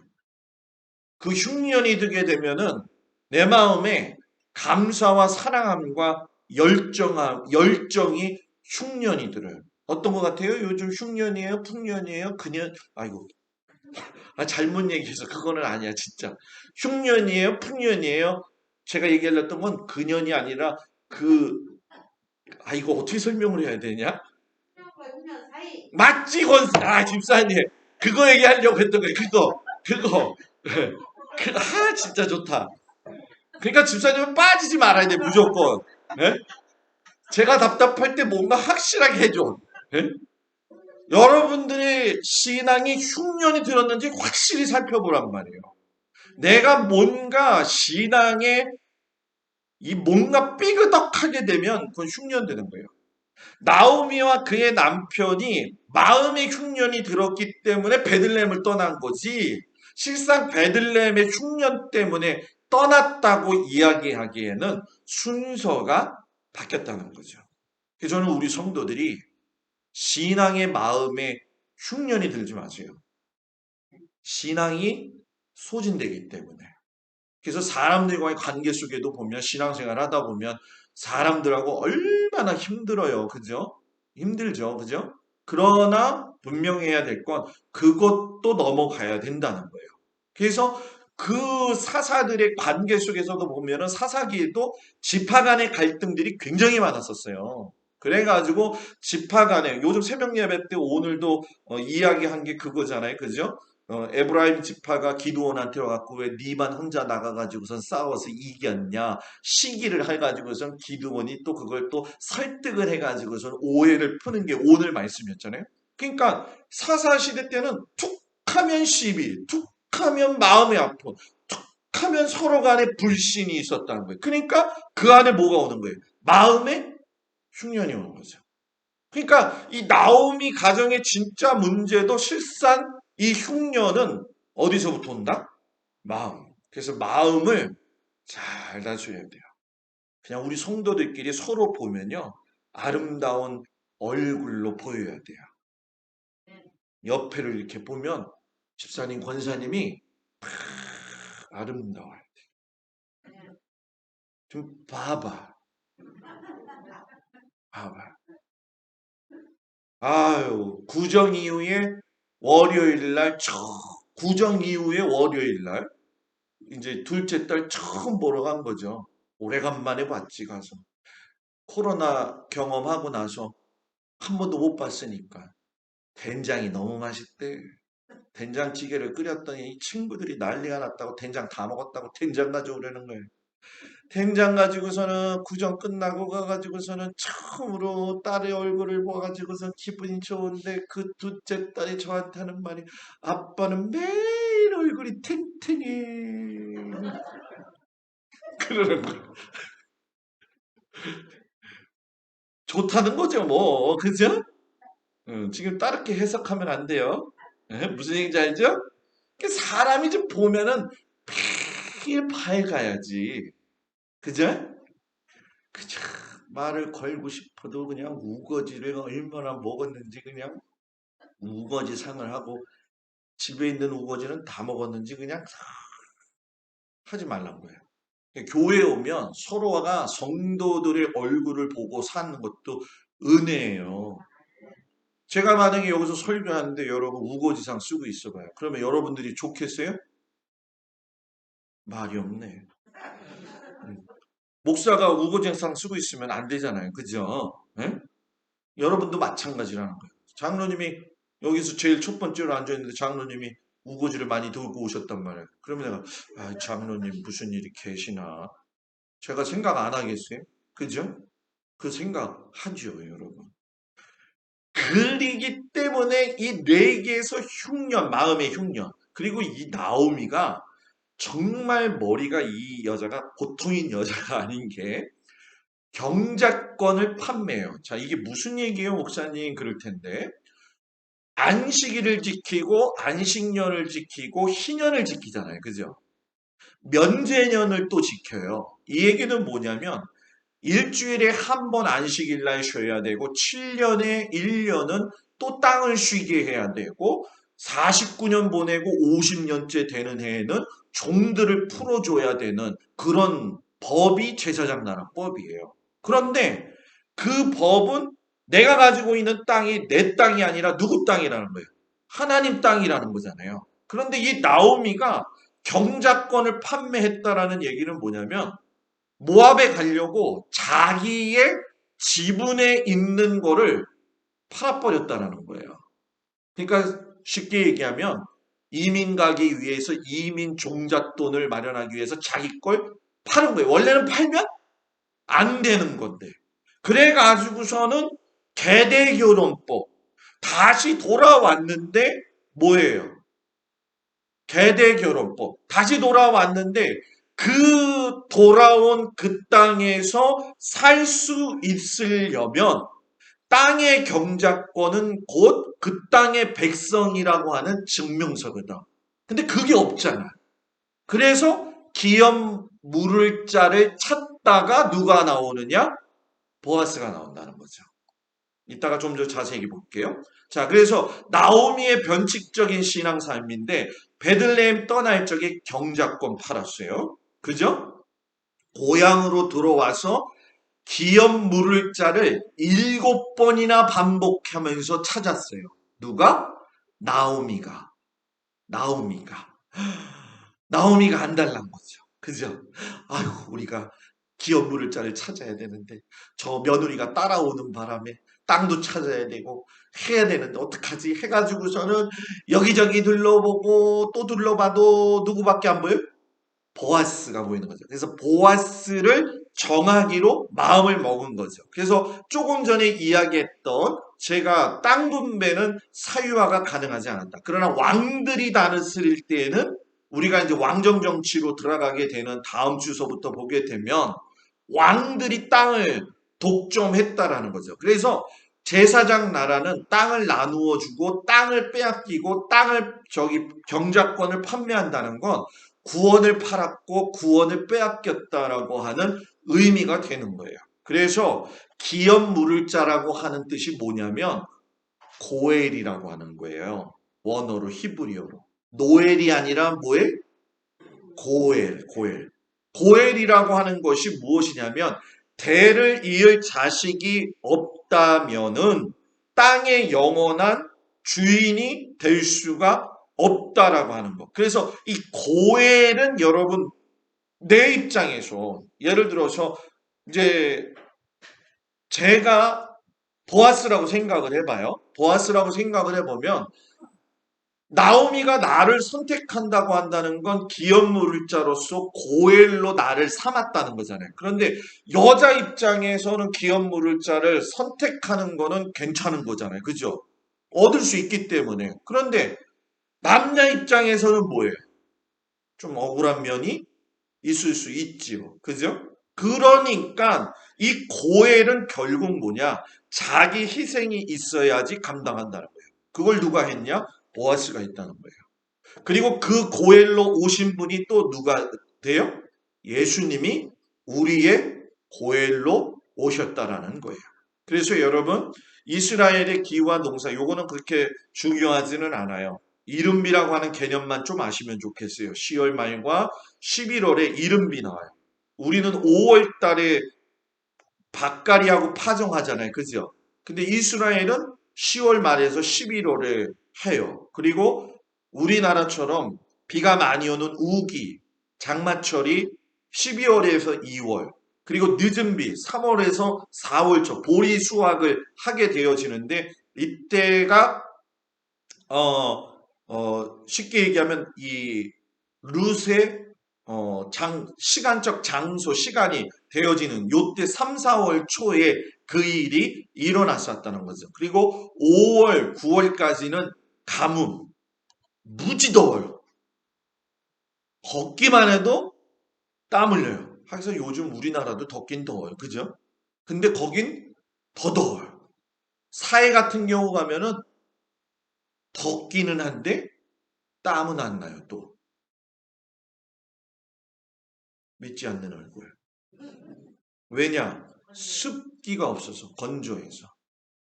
그 흉년이 들게 되면은 내 마음에 감사와 사랑함과 열정이 흉년이 들어요. 어떤 것 같아요? 요즘 흉년이에요? 풍년이에요? 그년, 아이고, 잘못 얘기해서 그거는 아니야, 진짜. 흉년이에요? 풍년이에요? 제가 얘기하려던 건 그년이 아니라 이거 어떻게 설명을 해야 되냐? 맞지, 권사. 집사님. 그거 얘기하려고 했던 거예요. 그거. 진짜 좋다. 그러니까 집사님은 빠지지 말아야 돼, 무조건. 네? 제가 답답할 때 뭔가 확실하게 해줘. 네? 여러분들의 신앙이 흉년이 들었는지 확실히 살펴보란 말이에요. 내가 뭔가 신앙에 뭔가 삐그덕하게 되면 그건 흉년되는 거예요. 나오미와 그의 남편이 마음의 흉년이 들었기 때문에 베들레헴을 떠난 거지, 실상 베들레헴의 흉년 때문에 떠났다고 이야기하기에는 순서가 바뀌었다는 거죠. 그래서 저는 우리 성도들이 신앙의 마음에 흉년이 들지 마세요. 신앙이 소진되기 때문에. 그래서 사람들과의 관계 속에도 보면 신앙생활 하다 보면 사람들하고 얼마나 힘들어요. 그죠? 힘들죠. 그죠? 그러나 분명해야 될 건 그것도 넘어가야 된다는 거예요. 그래서 그 사사들의 관계 속에서도 보면은 사사기에도 지파 간의 갈등들이 굉장히 많았었어요. 그래가지고 지파 간에 요즘 새벽 예배 때 오늘도 이야기한 게 그거잖아요. 그죠? 에브라임 지파가 기드온한테 와갖고 왜 니만 혼자 나가가지고선 싸워서 이겼냐, 시기를 해가지고선 기드온이 또 그걸 또 설득을 해가지고선 오해를 푸는 게 오늘 말씀이었잖아요. 그러니까 사사시대 때는 툭하면 시비, 툭하면 마음의 아픔, 툭하면 서로 간에 불신이 있었다는 거예요. 그러니까 그 안에 뭐가 오는 거예요? 마음의 흉년이 오는 거죠. 그러니까 이 나오미 가정의 진짜 문제도 실상 이 흉년은 어디서부터 온다? 마음. 그래서 마음을 잘 다스려야 돼요. 그냥 우리 성도들끼리 서로 보면요, 아름다운 얼굴로 보여야 돼요. 옆에를 이렇게 보면 집사님, 권사님이 아름다워야 돼요. 좀 봐봐. 아유, 구정 이후에 월요일 날, 이제 둘째 딸 처음 보러 간 거죠. 오래간만에 봤지, 가서. 코로나 경험하고 나서 한 번도 못 봤으니까. 된장이 너무 맛있대. 된장찌개를 끓였더니 이 친구들이 난리가 났다고, 된장 다 먹었다고 된장 가져오려는 거예요. 된장 가지고서는 구정 끝나고 가가지고서는 처음으로 딸의 얼굴을 보아가지고서 기분이 좋은데, 그 둘째 딸이 저한테 하는 말이, 아빠는 매일 얼굴이 탱탱해. 그러는 거예요. 좋다는 거죠, 뭐. 그죠? 지금 다르게 해석하면 안 돼요. 무슨 얘기인지 알죠? 사람이 좀 보면은 매일 밝아야지. 그죠? 그저 말을 걸고 싶어도 그냥 우거지를 얼마나 먹었는지 그냥 우거지 상을 하고, 집에 있는 우거지는 다 먹었는지 그냥 하지 말란 거예요. 교회에 오면 서로가 성도들의 얼굴을 보고 사는 것도 은혜예요. 제가 만약에 여기서 설교하는데 여러분 우거지상 쓰고 있어봐요. 그러면 여러분들이 좋겠어요? 말이 없네. 목사가 우거지상 쓰고 있으면 안 되잖아요. 그죠? 예? 여러분도 마찬가지라는 거예요. 장로님이 여기서 제일 첫 번째로 앉아있는데 장로님이 우거지를 많이 들고 오셨단 말이에요. 그러면 내가, 장로님 무슨 일이 계시나? 제가 생각 안 하겠어요? 그죠? 그 생각하죠, 여러분. 그리기 때문에 이 네 개에서 흉년, 마음의 흉년. 그리고 이 나오미가 정말 머리가 이 여자가 보통인 여자가 아닌 게 경작권을 판매해요. 자, 이게 무슨 얘기예요, 목사님? 그럴 텐데. 안식일을 지키고 안식년을 지키고 희년을 지키잖아요. 그죠? 면제년을 또 지켜요. 이 얘기는 뭐냐면 일주일에 한 번 안식일 날 쉬어야 되고 7년에 1년은 또 땅을 쉬게 해야 되고 49년 보내고 50년째 되는 해에는 종들을 풀어줘야 되는 그런 법이 제사장 나라 법이에요. 그런데 그 법은 내가 가지고 있는 땅이 내 땅이 아니라 누구 땅이라는 거예요. 하나님 땅이라는 거잖아요. 그런데 이 나오미가 경작권을 판매했다라는 얘기는 뭐냐면 모압에 가려고 자기의 지분에 있는 거를 팔아버렸다라는 거예요. 그러니까 쉽게 얘기하면 이민 가기 위해서 이민 종잣돈을 마련하기 위해서 자기 걸 파는 거예요. 원래는 팔면 안 되는 건데. 그래가지고서는 계대결혼법 다시 돌아왔는데 뭐예요? 계대결혼법 다시 돌아왔는데 그 돌아온 그 땅에서 살 수 있으려면 땅의 경작권은 곧 그 땅의 백성이라고 하는 증명서거든. 근데 그게 없잖아. 그래서 기업 물을 자를 찾다가 누가 나오느냐? 보아스가 나온다는 거죠. 이따가 좀 더 자세히 볼게요. 자, 그래서 나오미의 변칙적인 신앙 삶인데 베들레헴 떠날 적에 경작권 팔았어요. 그죠? 고향으로 들어와서 기업 물을 자를 7번이나 반복하면서 찾았어요. 누가? 나오미가. 나오미가. 나오미가 안 달란 거죠. 그죠? 아유, 우리가 기업 물을 자를 찾아야 되는데 저 며느리가 따라오는 바람에 땅도 찾아야 되고 해야 되는데 어떡하지? 해가지고서는 여기저기 둘러보고 또 둘러봐도 누구밖에 안 보여요? 보아스가 보이는 거죠. 그래서 보아스를 정하기로 마음을 먹은 거죠. 그래서 조금 전에 이야기했던 제가 땅 분배는 사유화가 가능하지 않았다. 그러나 왕들이 다스릴 때에는 우리가 이제 왕정 정치로 들어가게 되는 다음 주서부터 보게 되면 왕들이 땅을 독점했다라는 거죠. 그래서 제사장 나라는 땅을 나누어 주고 땅을 빼앗기고 땅을 경작권을 판매한다는 건 구원을 팔았고 구원을 빼앗겼다라고 하는 의미가 되는 거예요. 그래서 기업 물을 자라고 하는 뜻이 뭐냐면 고엘이라고 하는 거예요. 원어로 히브리어로. 노엘이 아니라 뭐엘? 고엘, 고엘. 고엘이라고 하는 것이 무엇이냐면 대를 이을 자식이 없다면은 땅의 영원한 주인이 될 수가 없다라고 하는 것. 그래서 이 고엘은 여러분 내 입장에서 예를 들어서 이제 제가 보아스라고 생각을 해봐요. 보아스라고 생각을 해보면 나오미가 나를 선택한다고 한다는 건 기업 물자로서 고엘로 나를 삼았다는 거잖아요. 그런데 여자 입장에서는 기업 물자를 선택하는 거는 괜찮은 거잖아요. 그죠? 얻을 수 있기 때문에. 그런데 남자 입장에서는 뭐예요? 좀 억울한 면이 있을 수 있지요. 그죠? 그러니까 이 고엘은 결국 뭐냐? 자기 희생이 있어야지 감당한다는 거예요. 그걸 누가 했냐? 보아스가 했다는 거예요. 그리고 그 고엘로 오신 분이 또 누가 돼요? 예수님이 우리의 고엘로 오셨다라는 거예요. 그래서 여러분 이스라엘의 기와 농사 요거는 그렇게 중요하지는 않아요. 이른비라고 하는 개념만 좀 아시면 좋겠어요. 10월 말과 11월에 이른비 나와요. 우리는 5월 달에 밭갈이하고 파종하잖아요. 그죠? 근데 이스라엘은 10월 말에서 11월에 해요. 그리고 우리나라처럼 비가 많이 오는 우기, 장마철이 12월에서 2월, 그리고 늦은 비 3월에서 4월 초 보리 수확을 하게 되어지는데 이때가 쉽게 얘기하면 이 룻의 시간적 장소, 시간이 되어지는 요때 3, 4월 초에 그 일이 일어났었다는 거죠. 그리고 5월, 9월까지는 가뭄, 무지 더워요. 걷기만 해도 땀 흘려요. 그래서 요즘 우리나라도 덥긴 더워요. 그죠? 근데 거긴 더 더워요. 사해 같은 경우 가면은 덥기는 한데 땀은 안 나요. 또 믿지 않는 얼굴. 왜냐? 습기가 없어서 건조해서.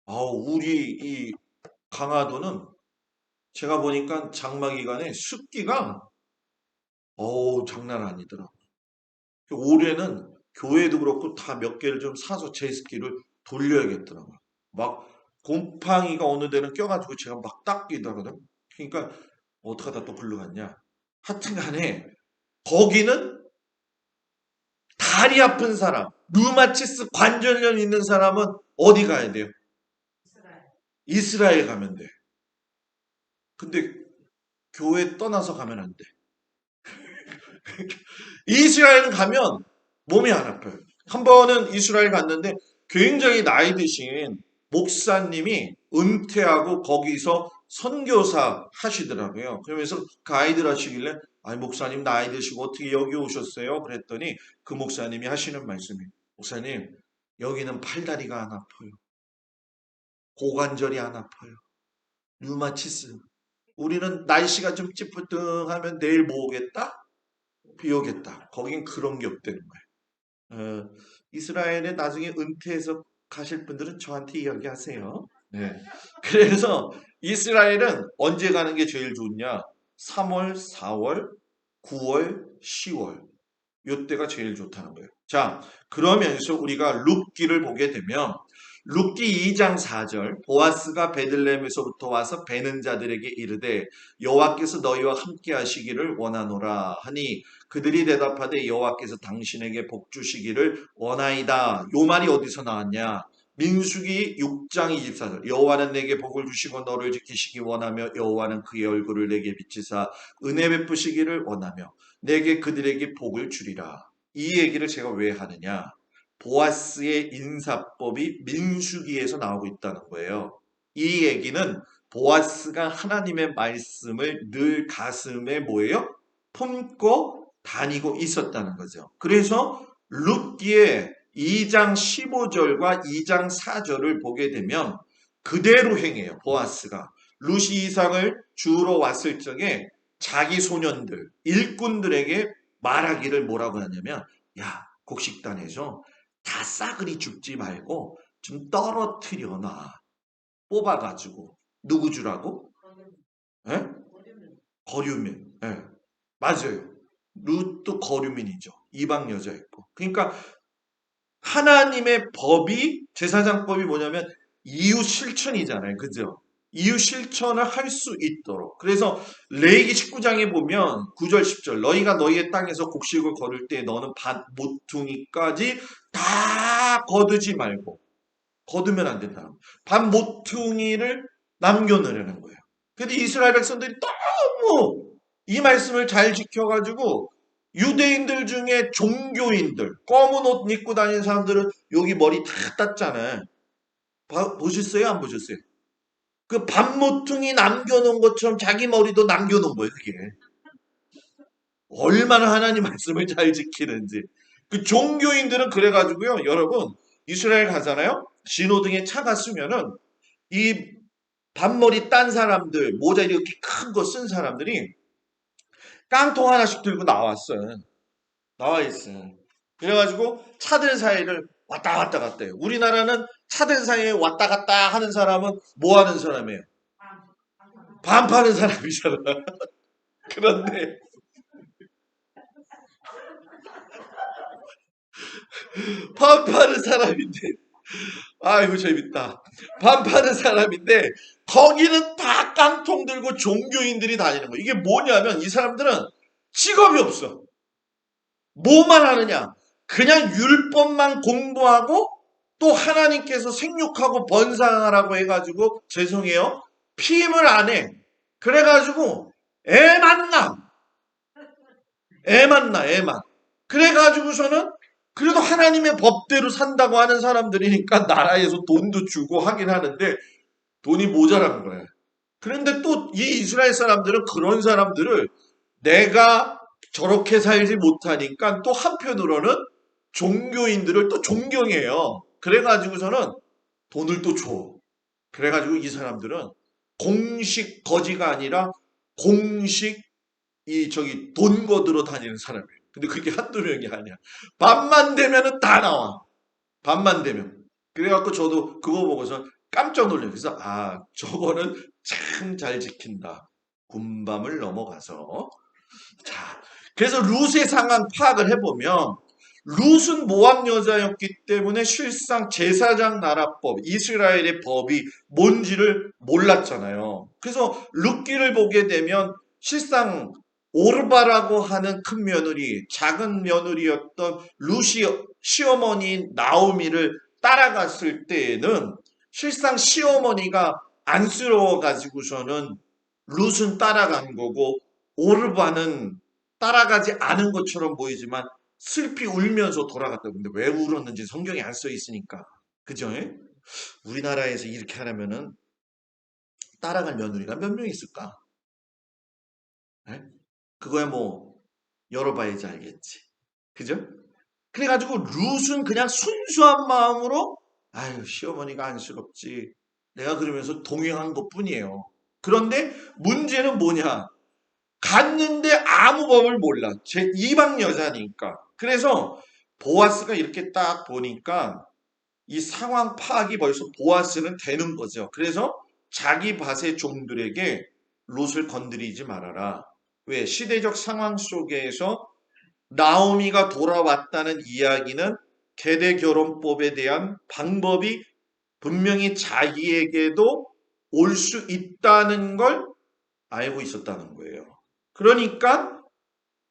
우리 이 강화도는 제가 보니까 장마 기간에 습기가 장난 아니더라고요. 올해는 교회도 그렇고 다 몇 개를 좀 사서 제습기를 돌려야겠더라고요. 막 곰팡이가 어느 데는 껴가지고 제가 막 닦이더라고요. 그러니까 어떡하다 또 글로 갔냐. 하여튼 간에 거기는 다리 아픈 사람, 류마티스 관절염 있는 사람은 어디 가야 돼요? 이스라엘 가면 돼. 근데 교회 떠나서 가면 안 돼. 이스라엘 가면 몸이 안 아파요. 한 번은 이스라엘 갔는데 굉장히 나이 드신 목사님이 은퇴하고 거기서 선교사 하시더라고요. 그러면서 가이드를 하시길래 아니 목사님 나이 드시고 어떻게 여기 오셨어요? 그랬더니 그 목사님이 하시는 말씀이 목사님 여기는 팔다리가 안 아파요. 고관절이 안 아파요. 류마티스. 우리는 날씨가 좀 찌뿌둥하면 내일 뭐 오겠다? 비 오겠다. 거긴 그런 게 없다는 거예요. 이스라엘에 나중에 은퇴해서 가실 분들은 저한테 이야기하세요. 네. 그래서 이스라엘은 언제 가는 게 제일 좋냐? 3월, 4월, 9월, 10월. 요때가 제일 좋다는 거예요. 자, 그러면서 우리가 룻기를 보게 되면 룻기 2장 4절 보아스가 베들레헴에서부터 와서 베는 자들에게 이르되 여호와께서 너희와 함께 하시기를 원하노라 하니 그들이 대답하되 여호와께서 당신에게 복 주시기를 원하이다. 요 말이 어디서 나왔냐? 민수기 6장 24절 여호와는 내게 복을 주시고 너를 지키시기 원하며 여호와는 그의 얼굴을 내게 비치사 은혜 베푸시기를 원하며 내게 그들에게 복을 주리라. 이 얘기를 제가 왜 하느냐? 보아스의 인사법이 민수기에서 나오고 있다는 거예요. 이 얘기는 보아스가 하나님의 말씀을 늘 가슴에 뭐예요? 품고 다니고 있었다는 거죠. 그래서 룻기의 2장 15절과 2장 4절을 보게 되면 그대로 행해요. 보아스가. 룻이 이상을 주우러 왔을 적에 자기 소년들, 일꾼들에게 말하기를 뭐라고 하냐면 야, 곡식단에서 다 싸그리 죽지 말고 좀 떨어뜨려 놔. 뽑아가지고. 누구 주라고? 예? 거류민. 예. 맞아요. 룻도 거류민이죠. 이방 여자였고. 그러니까 하나님의 법이 제사장법이 뭐냐면 이유 실천이잖아요. 그죠? 이유 실천을 할 수 있도록. 그래서 레위기 19장에 보면 9절 10절 너희가 너희의 땅에서 곡식을 거둘 때 너는 밭 모퉁이까지 다 거두지 말고 거두면 안 된다. 밭 모퉁이를 남겨놓으라는 거예요. 근데 이스라엘 백성들이 너무 이 말씀을 잘 지켜가지고 유대인들 중에 종교인들, 검은 옷 입고 다니는 사람들은 여기 머리 다 땄잖아요. 보셨어요? 안 보셨어요? 그 밥모퉁이 남겨놓은 것처럼 자기 머리도 남겨놓은 거예요, 그게. 얼마나 하나님 말씀을 잘 지키는지. 그 종교인들은 그래가지고요, 여러분, 이스라엘 가잖아요? 신호등에 차가 쓰면은 이 밥머리 딴 사람들, 모자 이렇게 큰 거 쓴 사람들이 깡통 하나씩 들고 나왔어요. 나와 있어요. 그래가지고 차들 사이를 왔다 갔다 갔대요. 우리나라는 차들 사이에 왔다 갔다 하는 사람은 뭐 하는 사람이에요? 반 파는 사람이잖아. 그런데 반 파는 사람인데 아이고 재밌다. 반 파는 사람인데 거기는 다 깡통 들고 종교인들이 다니는 거예요. 이게 뭐냐면 이 사람들은 직업이 없어. 뭐만 하느냐? 그냥 율법만 공부하고 또 하나님께서 생육하고 번성하라고 해가지고 죄송해요. 피임을 안 해. 그래가지고 애만 낳아. 애만 나, 애만. 그래가지고서는 그래도 하나님의 법대로 산다고 하는 사람들이니까 나라에서 돈도 주고 하긴 하는데 돈이 모자란 거예요. 그런데 또 이 이스라엘 사람들은 그런 사람들을 내가 저렇게 살지 못하니까 또 한편으로는 종교인들을 또 존경해요. 그래가지고서는 돈을 또 줘. 그래가지고 이 사람들은 공식 거지가 아니라 공식 이 저기 돈 거두러 다니는 사람이에요. 근데 그게 한두 명이 아니야. 밤만 되면은 다 나와. 밤만 되면. 그래갖고 저도 그거 보고서 깜짝 놀래요. 그래서 아 저거는 참 잘 지킨다. 군밤을 넘어가서 자 그래서 룻의 상황 파악을 해보면 룻은 모압 여자였기 때문에 실상 제사장 나라법 이스라엘의 법이 뭔지를 몰랐잖아요. 그래서 룻기를 보게 되면 실상 오르바라고 하는 큰 며느리 작은 며느리였던 룻이 시어머니 나오미를 따라갔을 때에는 실상 시어머니가 안쓰러워 가지고서는 룻은 따라간 거고 오르바는 따라가지 않은 것처럼 보이지만 슬피 울면서 돌아갔다. 근데 왜 울었는지 성경에 안 써 있으니까. 그죠? 우리나라에서 이렇게 하려면은 따라갈 며느리가 몇 명 있을까? 예? 그거야 뭐 열어봐야지 알겠지. 그죠? 그래가지고 룻은 그냥 순수한 마음으로 아유 시어머니가 안쓰럽지. 내가 그러면서 동행한 것뿐이에요. 그런데 문제는 뭐냐? 갔는데 아무 법을 몰라. 제 이방 여자니까. 그래서 보아스가 이렇게 딱 보니까 이 상황 파악이 벌써 보아스는 되는 거죠. 그래서 자기 밭의 종들에게 롯을 건드리지 말아라. 왜? 시대적 상황 속에서 나오미가 돌아왔다는 이야기는 계대 결혼법에 대한 방법이 분명히 자기에게도 올 수 있다는 걸 알고 있었다는 거예요. 그러니까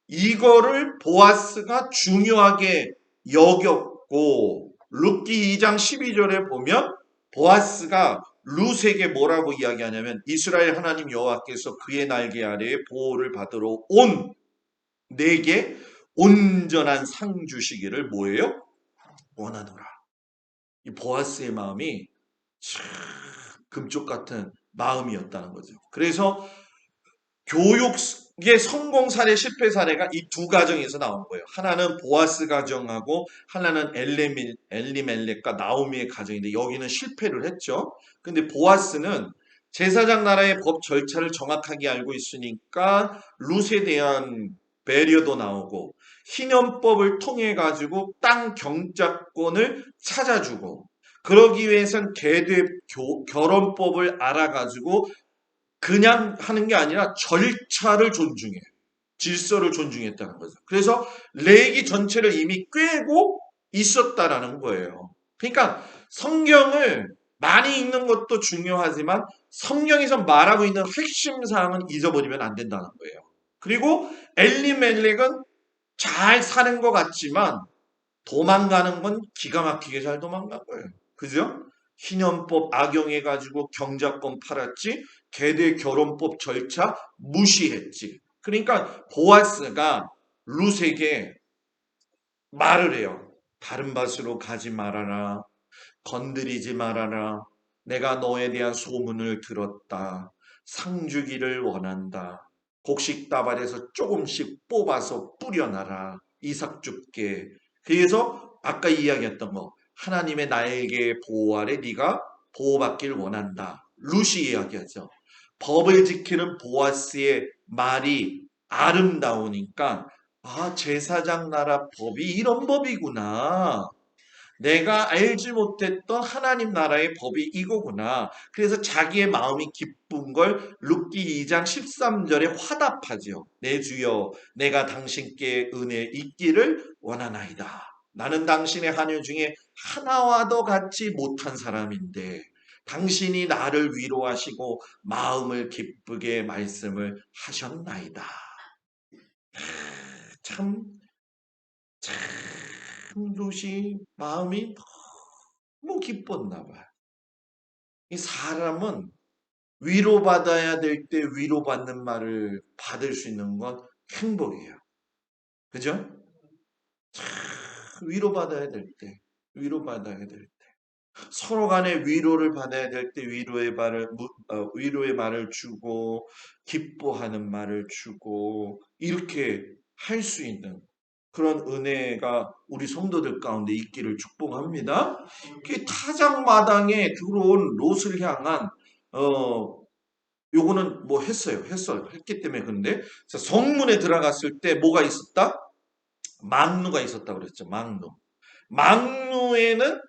이거를 보아스가 중요하게 여겼고 룻기 2장 12절에 보면 보아스가 룻에게 뭐라고 이야기하냐면 이스라엘 하나님 여호와께서 그의 날개 아래에 보호를 받으러 온 내게 온전한 상 주시기를 뭐예요? 원하노라. 이 보아스의 마음이 참 금쪽 같은 마음이었다는 거죠. 그래서 교육의 성공 사례, 실패 사례가 이 두 가정에서 나온 거예요. 하나는 보아스 가정하고 하나는 엘리멜렉과 나오미의 가정인데 여기는 실패를 했죠. 근데 보아스는 제사장 나라의 법 절차를 정확하게 알고 있으니까 룻에 대한 배려도 나오고 희년법을 통해 가지고 땅 경작권을 찾아주고 그러기 위해선 계대 결혼법을 알아가지고 그냥 하는 게 아니라 절차를 존중해. 질서를 존중했다는 거죠. 그래서 레기 전체를 이미 꿰고 있었다라는 거예요. 그러니까 성경을 많이 읽는 것도 중요하지만 성경에서 말하고 있는 핵심 사항은 잊어버리면 안 된다는 거예요. 그리고 엘리멜렉은 잘 사는 것 같지만 도망가는 건 기가 막히게 잘 도망간 거예요. 그죠? 희년법 악용해가지고 경작권 팔았지, 계대 결혼법 절차 무시했지. 그러니까 보아스가 룻에게 말을 해요. 다른 밭으로 가지 말아라. 건드리지 말아라. 내가 너에 대한 소문을 들었다. 상 주기를 원한다. 곡식다발에서 조금씩 뽑아서 뿌려놔라. 이삭 줍게. 그래서 아까 이야기했던 거 하나님의 나에게 보호 아래 네가 보호받길 원한다. 루시 이야기하죠. 법을 지키는 보아스의 말이 아름다우니까 아 제사장 나라 법이 이런 법이구나. 내가 알지 못했던 하나님 나라의 법이 이거구나. 그래서 자기의 마음이 기쁜 걸 룻기 2장 13절에 화답하지요. 내 주여 내가 당신께 은혜 있기를 원하나이다. 나는 당신의 하늘 중에 하나와도 같지 못한 사람인데 당신이 나를 위로하시고 마음을 기쁘게 말씀을 하셨나이다. 참, 참 룻이 마음이 너무 기뻤나 봐요. 이 사람은 위로받아야 될 때 위로받는 말을 받을 수 있는 건 행복이에요. 그죠? 위로받아야 될 때, 위로받아야 될 때. 서로 간에 위로를 받아야 될 때 위로의 말을 주고 기뻐하는 말을 주고 이렇게 할 수 있는 그런 은혜가 우리 성도들 가운데 있기를 축복합니다. 그 타작마당에 들어온 롯을 향한 요거는 뭐 했기 때문에. 근데 성문에 들어갔을 때 뭐가 있었다? 망루가 있었다 그랬죠. 망루에는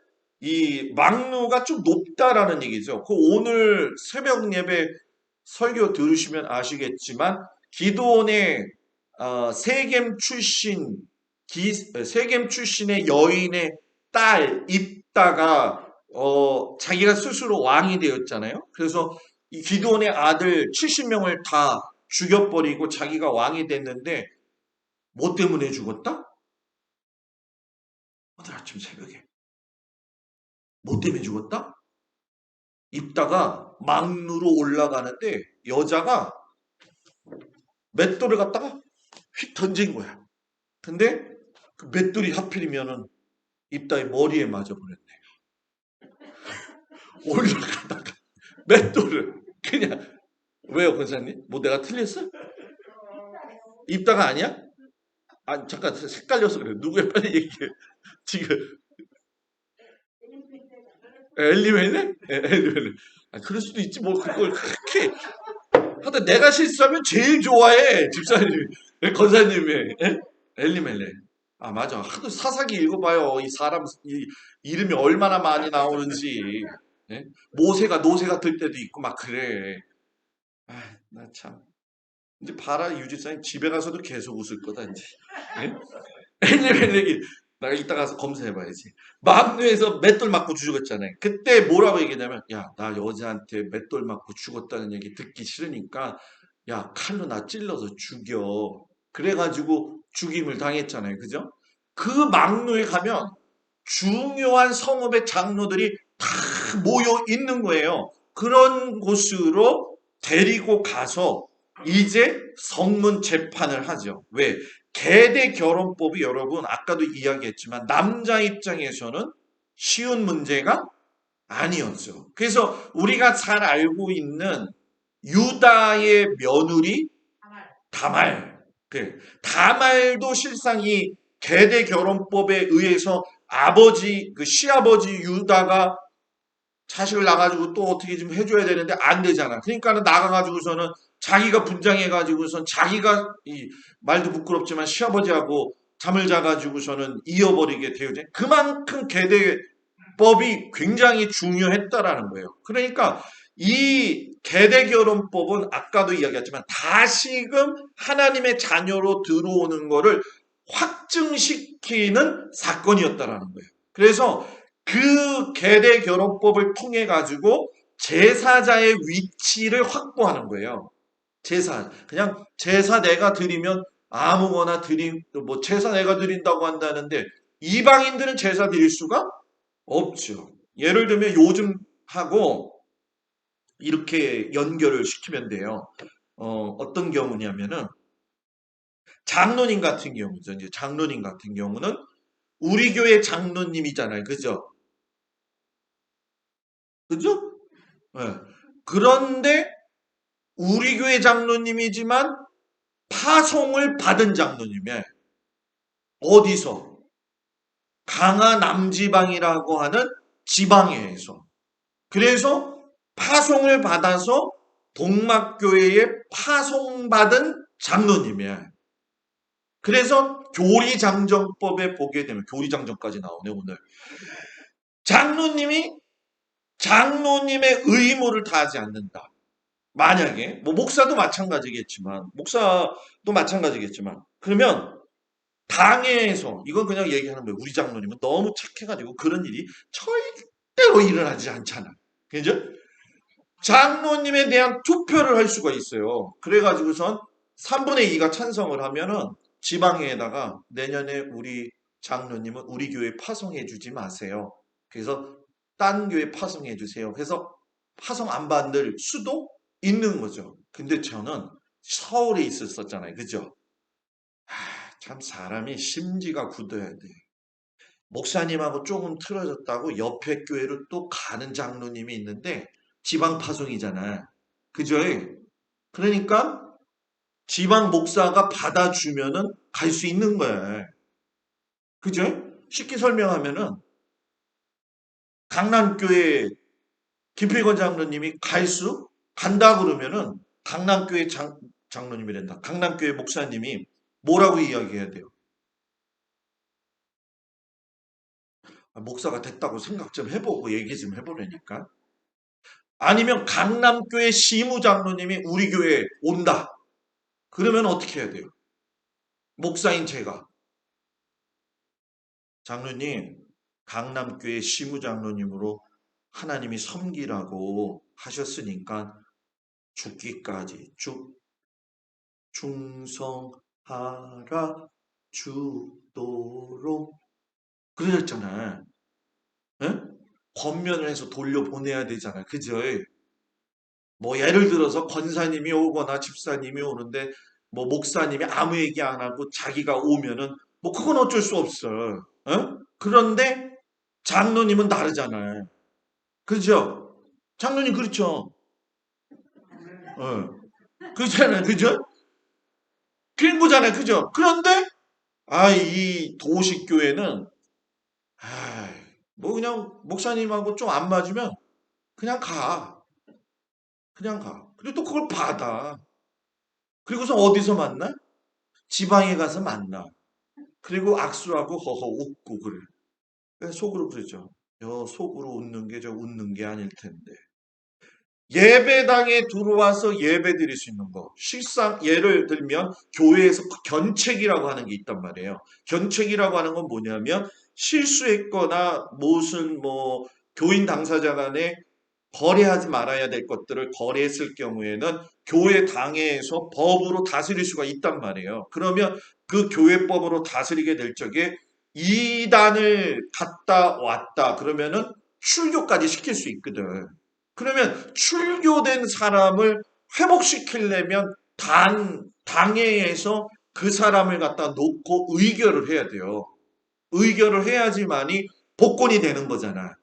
이 망루가 좀 높다라는 얘기죠. 그 오늘 새벽 예배 설교 들으시면 아시겠지만 기드온의 세겜 출신의 여인의 딸 입다가 자기가 스스로 왕이 되었잖아요. 그래서 이 기드온의 아들 70명을 다 죽여버리고 자기가 왕이 됐는데 뭐 때문에 죽었다? 오늘 아침 새벽에 뭐 때문에 죽었다? 입다가 망루로 올라가는데 여자가 맷돌을 갖다가 휙 던진 거야. 근데 그 맷돌이 하필이면은 입다의 머리에 맞아 버렸네. 올라가다가 맷돌을 그냥. 왜요, 권사님? 뭐 내가 틀렸어? 입다가 아니야? 아, 잠깐 헷갈려서 그래. 누구야? 빨리 얘기해. 지금 엘리멜레? 엘리멜레. 아, 그럴 수도 있지. 뭐 그걸 그렇게 하여튼 내가 실수하면 제일 좋아해 집사님이, 권사님이. 엘리멜레. 아, 맞아. 하도 사사기 읽어봐요. 이 사람 이름이 얼마나 많이 나오는지. 예? 모세가 노새가 들 때도 있고 막 그래. 아, 나 참. 이제 봐라, 유지사님 집에 가서도 계속 웃을 거다 이제. 예? 엘리멜렉이 내가 이따 가서 검사해봐야지. 망루에서 맷돌 맞고 죽었잖아요. 그때 뭐라고 얘기냐면, 야, 나 여자한테 맷돌 맞고 죽었다는 얘기 듣기 싫으니까, 야, 칼로 나 찔러서 죽여. 그래가지고 죽임을 당했잖아요. 그죠? 그 망루에 가면 중요한 성읍의 장로들이 다 모여 있는 거예요. 그런 곳으로 데리고 가서 이제 성문 재판을 하죠. 왜? 계대 결혼법이 여러분 아까도 이야기했지만 남자 입장에서는 쉬운 문제가 아니었죠. 그래서 우리가 잘 알고 있는 유다의 며느리 다말. 그래. 다말도 실상 이 계대 결혼법에 의해서 그 시아버지 유다가 자식을 낳아가지고 또 어떻게 좀 해줘야 되는데 안 되잖아. 그러니까는 나가가지고서는 자기가 분장해가지고선 자기가 이 말도 부끄럽지만 시아버지하고 잠을 자가지고서는 이어버리게 되어져. 그만큼 계대법이 굉장히 중요했다라는 거예요. 그러니까 이 계대결혼법은 아까도 이야기했지만 다시금 하나님의 자녀로 들어오는 거를 확증시키는 사건이었다라는 거예요. 그래서 그 계대 결혼법을 통해 가지고 제사자의 위치를 확보하는 거예요. 그냥 제사 내가 드리면 아무거나 뭐 제사 내가 드린다고 한다는데 이방인들은 제사 드릴 수가 없죠. 예를 들면 요즘하고 이렇게 연결을 시키면 돼요. 어떤 경우냐면은 장로님 같은 경우죠. 이제 장로님 같은 경우는 우리 교회 장로님이잖아요. 그죠? 그죠? 예. 그런데 우리 교회 장로님이지만 파송을 받은 장로님이에요. 어디서? 강화 남지방이라고 하는 지방에서. 그래서 파송을 받아서 동막교회에 파송받은 장로님이에요. 그래서 교리장정법에 보게 되면 교리장정까지 나오네 오늘. 장로님이 장로님의 의무를 다하지 않는다. 만약에 뭐 목사도 마찬가지겠지만 그러면 당회에서 이건 그냥 얘기하는 거예요. 우리 장로님은 너무 착해가지고 그런 일이 절대로 일어나지 않잖아. 그죠? 장로님에 대한 투표를 할 수가 있어요. 그래가지고선 3분의 2가 찬성을 하면은 지방회에다가 내년에 우리 장로님은 우리 교회 파송해 주지 마세요. 그래서 딴 교회 파송해 주세요. 그래서 파송 안 받을 수도 있는 거죠. 근데 저는 서울에 있었잖아요. 그죠? 참 사람이 심지가 굳어야 돼. 목사님하고 조금 틀어졌다고 옆에 교회로 또 가는 장로님이 있는데 지방 파송이잖아. 그죠? 그러니까 지방 목사가 받아주면은 갈 수 있는 거야. 그죠? 쉽게 설명하면은 강남교회 김필권 장로님이 간다 그러면은 강남교회 장로님이란다. 강남교회 목사님이 뭐라고 이야기해야 돼요? 목사가 됐다고 생각 좀 해보고 얘기 좀 해보려니까. 아니면 강남교회 시무장로님이 우리 교회에 온다. 그러면 어떻게 해야 돼요? 목사인 제가. 장로님, 강남교회 시무장로님으로 하나님이 섬기라고 하셨으니까 죽기까지 충성하라 주도록 그러셨잖아요. 예? 권면을 해서 돌려보내야 되잖아요. 그죠? 뭐 예를 들어서 권사님이 오거나 집사님이 오는데 뭐 목사님이 아무 얘기 안 하고 자기가 오면은 뭐 그건 어쩔 수 없어요. 그런데 장로님은 다르잖아요. 그죠? 장로님 그렇죠. 어. 그렇잖아요. 그죠? 그런 거잖아요. 그죠? 그런데 이 도시교회는 뭐 그냥 목사님하고 좀 안 맞으면 그냥 가. 그냥 가. 그리고 또 그걸 받아. 그리고서 어디서 만나? 지방에 가서 만나. 그리고 악수하고 허허 웃고 그래. 그래서 속으로 그러죠. 속으로 웃는 게 저 웃는 게 아닐 텐데. 예배당에 들어와서 예배 드릴 수 있는 거. 실상 예를 들면 교회에서 견책이라고 하는 게 있단 말이에요. 견책이라고 하는 건 뭐냐면 실수했거나 무슨 뭐 교인 당사자 간에 거래하지 말아야 될 것들을 거래했을 경우에는 교회 당회에서 법으로 다스릴 수가 있단 말이에요. 그러면 그 교회법으로 다스리게 될 적에 이단을 갔다 왔다 그러면은 출교까지 시킬 수 있거든. 그러면 출교된 사람을 회복시키려면 당회에서 그 사람을 갖다 놓고 의결을 해야 돼요. 의결을 해야지만이 복권이 되는 거잖아.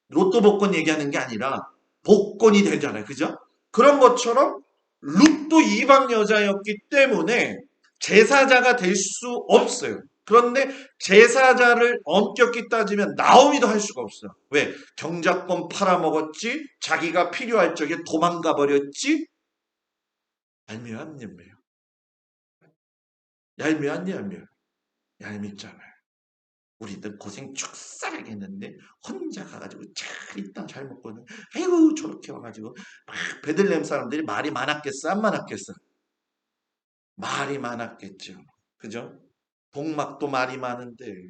로또 복권 얘기하는 게 아니라 복권이 되잖아요. 그죠? 그런 것처럼 룻도 이방 여자였기 때문에 제사자가 될 수 없어요. 그런데 제사자를 엄격히 따지면 나오미도 할 수가 없어. 왜? 경작권 팔아먹었지? 자기가 필요할 적에 도망가 버렸지? 얄미워 안 얄미워? 얄미워 안 얄미워? 얄밉잖아요. 우리들 고생 축사하게 했는데 혼자 가가지고 잘 있다 잘 먹고는 아이고 저렇게 와가지고 막 베들레헴 사람들이 말이 많았겠어 안 많았겠어? 말이 많았겠죠. 그죠? 복막도 말이 많은데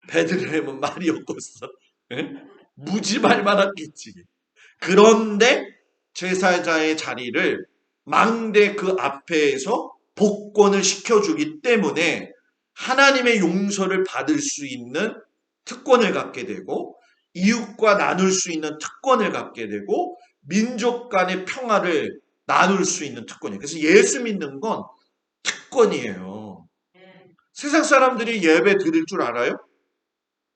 베들레헴은 말이 없었어. 예? 무지 말 많았겠지. 그런데 제사자의 자리를 망대 그 앞에서 복권을 시켜주기 때문에 하나님의 용서를 받을 수 있는 특권을 갖게 되고 이웃과 나눌 수 있는 특권을 갖게 되고 민족 간의 평화를 나눌 수 있는 특권이에요. 그래서 예수 믿는 건 특권이에요. 세상 사람들이 예배 드릴 줄 알아요?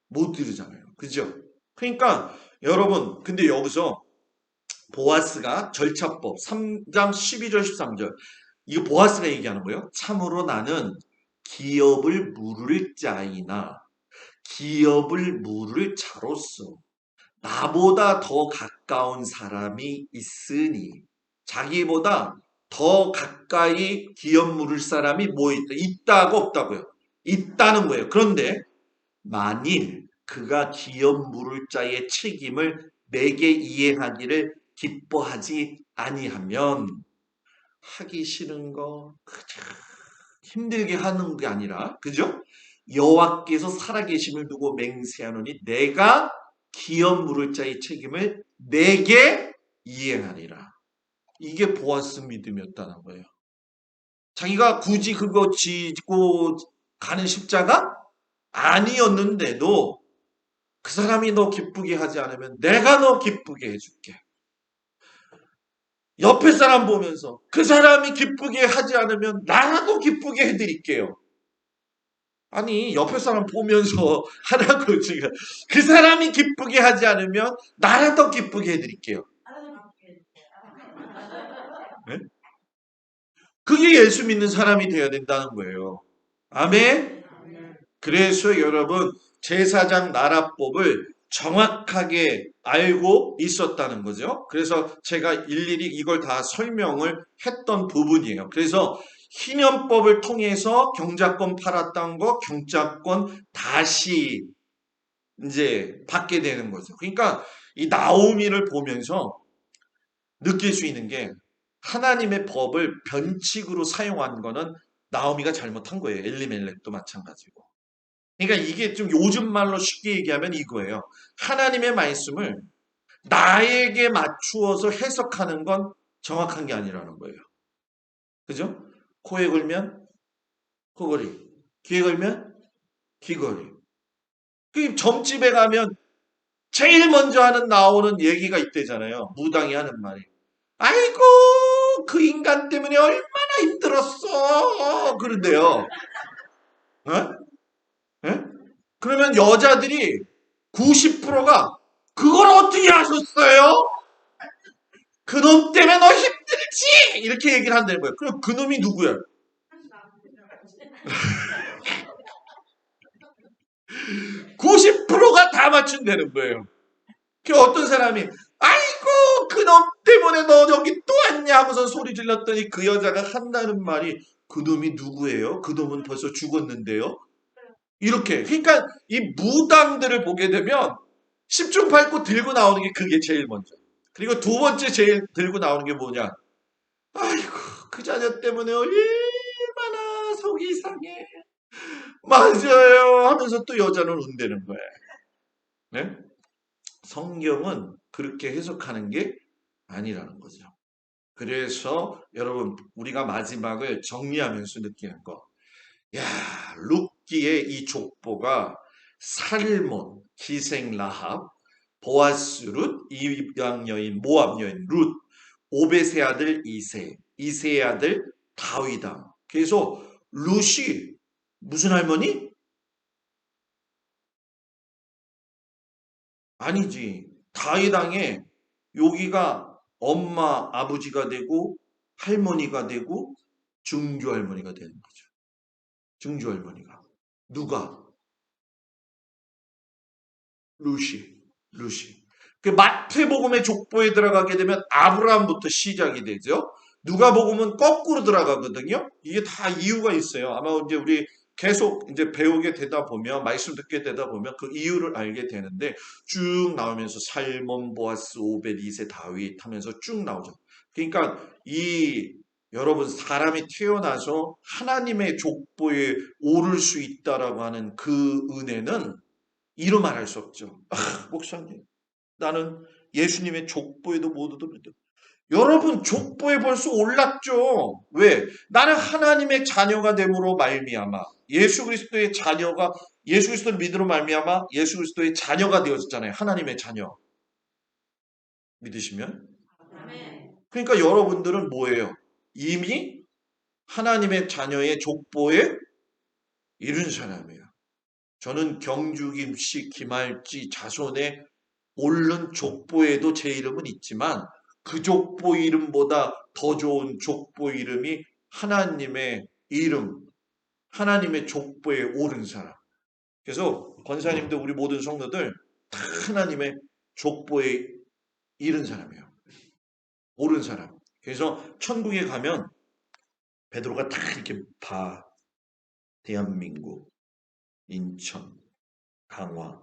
못 드리잖아요. 그죠? 그러니까 여러분 근데 여기서 보아스가 절차법 3장 12절 13절 이거 보아스가 얘기하는 거예요. 참으로 나는 기업을 물을 자이나 기업을 물을 자로서 나보다 더 가까운 사람이 있으니 자기보다 더 가까이 기업 물을 사람이 뭐 있다? 있다고 없다고요? 있다는 거예요. 그런데 만일 그가 기업 물을 자의 책임을 내게 이해하기를 기뻐하지 아니하면 하기 싫은 거 그저 힘들게 하는 게 아니라 그죠? 여호와께서 살아계심을 두고 맹세하노니 내가 기업 물을 자의 책임을 내게 이행하리라. 이게 보아스 믿음이었다는 거예요. 자기가 굳이 그거 지고 가는 십자가 아니었는데도 그 사람이 너 기쁘게 하지 않으면 내가 너 기쁘게 해줄게. 옆에 사람 보면서 그 사람이 기쁘게 하지 않으면 나라도 기쁘게 해드릴게요. 아니, 옆에 사람 보면서 하라고 지금. 그 사람이 기쁘게 하지 않으면 나라도 기쁘게 해드릴게요. 네? 그게 예수 믿는 사람이 되어야 된다는 거예요. 아멘? 그래서 여러분, 제사장 나라법을 정확하게 알고 있었다는 거죠. 그래서 제가 일일이 이걸 다 설명을 했던 부분이에요. 그래서 희년법을 통해서 경작권 팔았던 거 경작권 다시 이제 받게 되는 거죠. 그러니까 이 나오미를 보면서 느낄 수 있는 게 하나님의 법을 변칙으로 사용한 거는 나오미가 잘못한 거예요. 엘리멜렉도 마찬가지고. 그러니까 이게 좀 요즘 말로 쉽게 얘기하면 이거예요. 하나님의 말씀을 나에게 맞추어서 해석하는 건 정확한 게 아니라는 거예요. 그죠? 코에 걸면 코걸이, 귀에 걸면 귀걸이. 그 점집에 가면 제일 먼저 하는 나오는 얘기가 있대잖아요. 무당이 하는 말이. 아이고 그 인간 때문에 얼마나 힘들었어. 그런데요. 어? 예? 그러면 여자들이 90%가 그걸 어떻게 하셨어요? 그놈 때문에 너 힘들지! 이렇게 얘기를 한다는 거예요. 그럼 그놈이 누구야? 90%가 다 맞춘다는 거예요. 그 어떤 사람이 아이고 그놈 때문에 너 여기 또 왔냐 하고서 소리 질렀더니 그 여자가 한다는 말이 그놈이 누구예요? 그놈은 벌써 죽었는데요. 이렇게 그러니까 이 무당들을 보게 되면 10중 8구 들고 나오는 게 그게 제일 먼저. 그리고 두 번째 제일 들고 나오는 게 뭐냐? 아이고 그 자녀 때문에 얼마나 속이 이상해. 맞아요 하면서 또 여자는 운대는 거예요. 네? 성경은 그렇게 해석하는 게 아니라는 거죠. 그래서 여러분 우리가 마지막을 정리하면서 느끼는 거. 야, 룻기의 이 족보가 살몬, 기생 라합, 보아스 룻, 이방 여인, 모압 여인 룻, 오벳의 아들 이세, 이세의 아들 다윗왕. 그래서 룻이 무슨 할머니? 아니지. 다윗왕의 여기가 엄마, 아버지가 되고 할머니가 되고 증조 할머니가 되는 거죠. 증조 할머니가. 누가? 루시. 루시. 그 마태복음의 족보에 들어가게 되면 아브라함부터 시작이 되죠. 누가복음은 거꾸로 들어가거든요. 이게 다 이유가 있어요. 아마 이제 우리 계속 이제 배우게 되다 보면 말씀 듣게 되다 보면 그 이유를 알게 되는데 쭉 나오면서 살몬, 보아스, 오벳, 이세, 다윗 하면서 쭉 나오죠. 그러니까 이 여러분 사람이 태어나서 하나님의 족보에 오를 수 있다라고 하는 그 은혜는 이루 말할 수 없죠. 아, 목사님, 나는 예수님의 족보에도 못 얻었는데. 여러분 족보에 벌써 올랐죠. 왜? 나는 하나님의 자녀가 됨으로 말미암아 예수 그리스도의 자녀가 예수 그리스도를 믿으로 말미암아 예수 그리스도의 자녀가 되었잖아요. 하나님의 자녀 믿으시면. 그러니까 여러분들은 뭐예요? 이미 하나님의 자녀의 족보에 이른 사람이에요. 저는 경주, 김씨, 김할지, 자손의 옳은 족보에도 제 이름은 있지만 그 족보 이름보다 더 좋은 족보 이름이 하나님의 이름, 하나님의 족보에 오른 사람. 그래서 권사님들 우리 모든 성도들 다 하나님의 족보에 이른 사람이에요. 오른 사람. 그래서 천국에 가면 베드로가 다 이렇게 봐. 대한민국, 인천, 강화,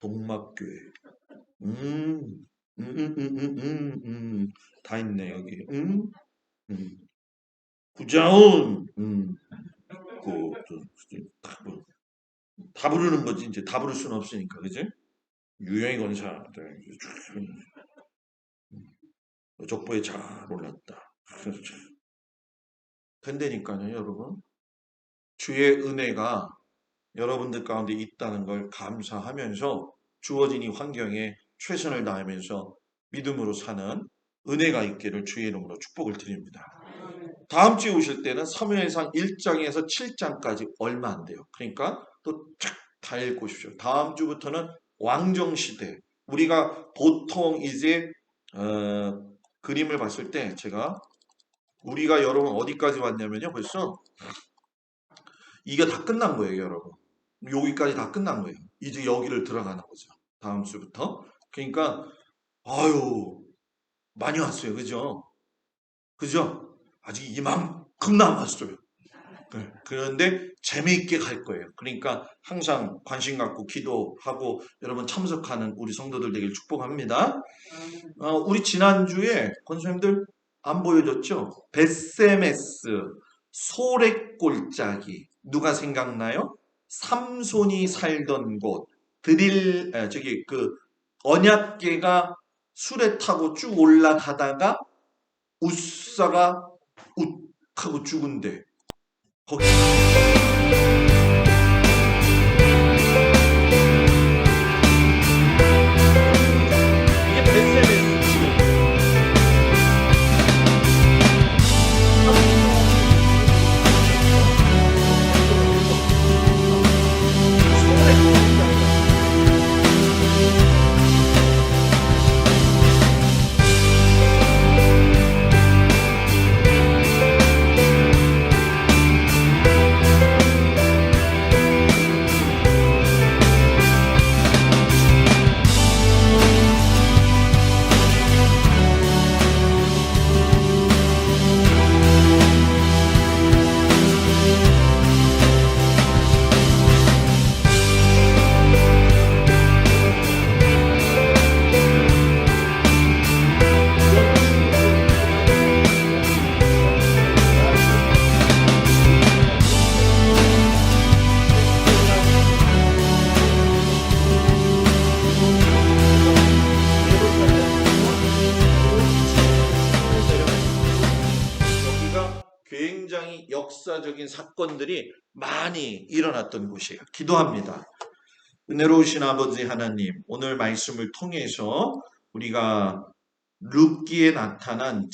동막교회. 음, 다 있네, 여기. 구자운, 다 부르는 거지. 이제 다 부를 수는 없으니까, 그지? 유형의 권사들, 족보에 잘 올랐다. 근데니까요, 여러분. 주의 은혜가 여러분들 가운데 있다는 걸 감사하면서 주어진 이 환경에 최선을 다하면서 믿음으로 사는 은혜가 있기를 주의 이름으로 축복을 드립니다. 다음 주에 오실 때는 사무엘상 1장에서 7장까지 얼마 안 돼요. 그러니까 또 다 읽고 오십시오. 다음 주부터는 왕정시대. 우리가 보통 이제 그림을 봤을 때 우리가 여러분 어디까지 왔냐면요. 벌써 이게 다 끝난 거예요, 여러분. 여기까지 다 끝난 거예요. 이제 여기를 들어가는 거죠. 다음 주부터. 그러니까 아유 많이 왔어요. 그죠? 그죠? 아직 이만큼 남았어요. 네, 그런데 재미있게 갈 거예요. 그러니까 항상 관심 갖고 기도하고 여러분 참석하는 우리 성도들 되길 축복합니다. 우리 지난주에 권수님들 안 보여줬죠? 베세메스 소래골짜기 누가 생각나요? 삼손이 살던 곳 그 언약궤가 수레 타고 쭉 올라가다가 우사가 욱 하고 죽은데 거기 이게 베세메스 지금 여기가 굉장히 역사적인 사건들이 많이 일어났던 곳이에요. 기도합니다. 은혜로우신 아버지 하나님, 오늘 말씀을 통해서 우리가 룻기에 나타난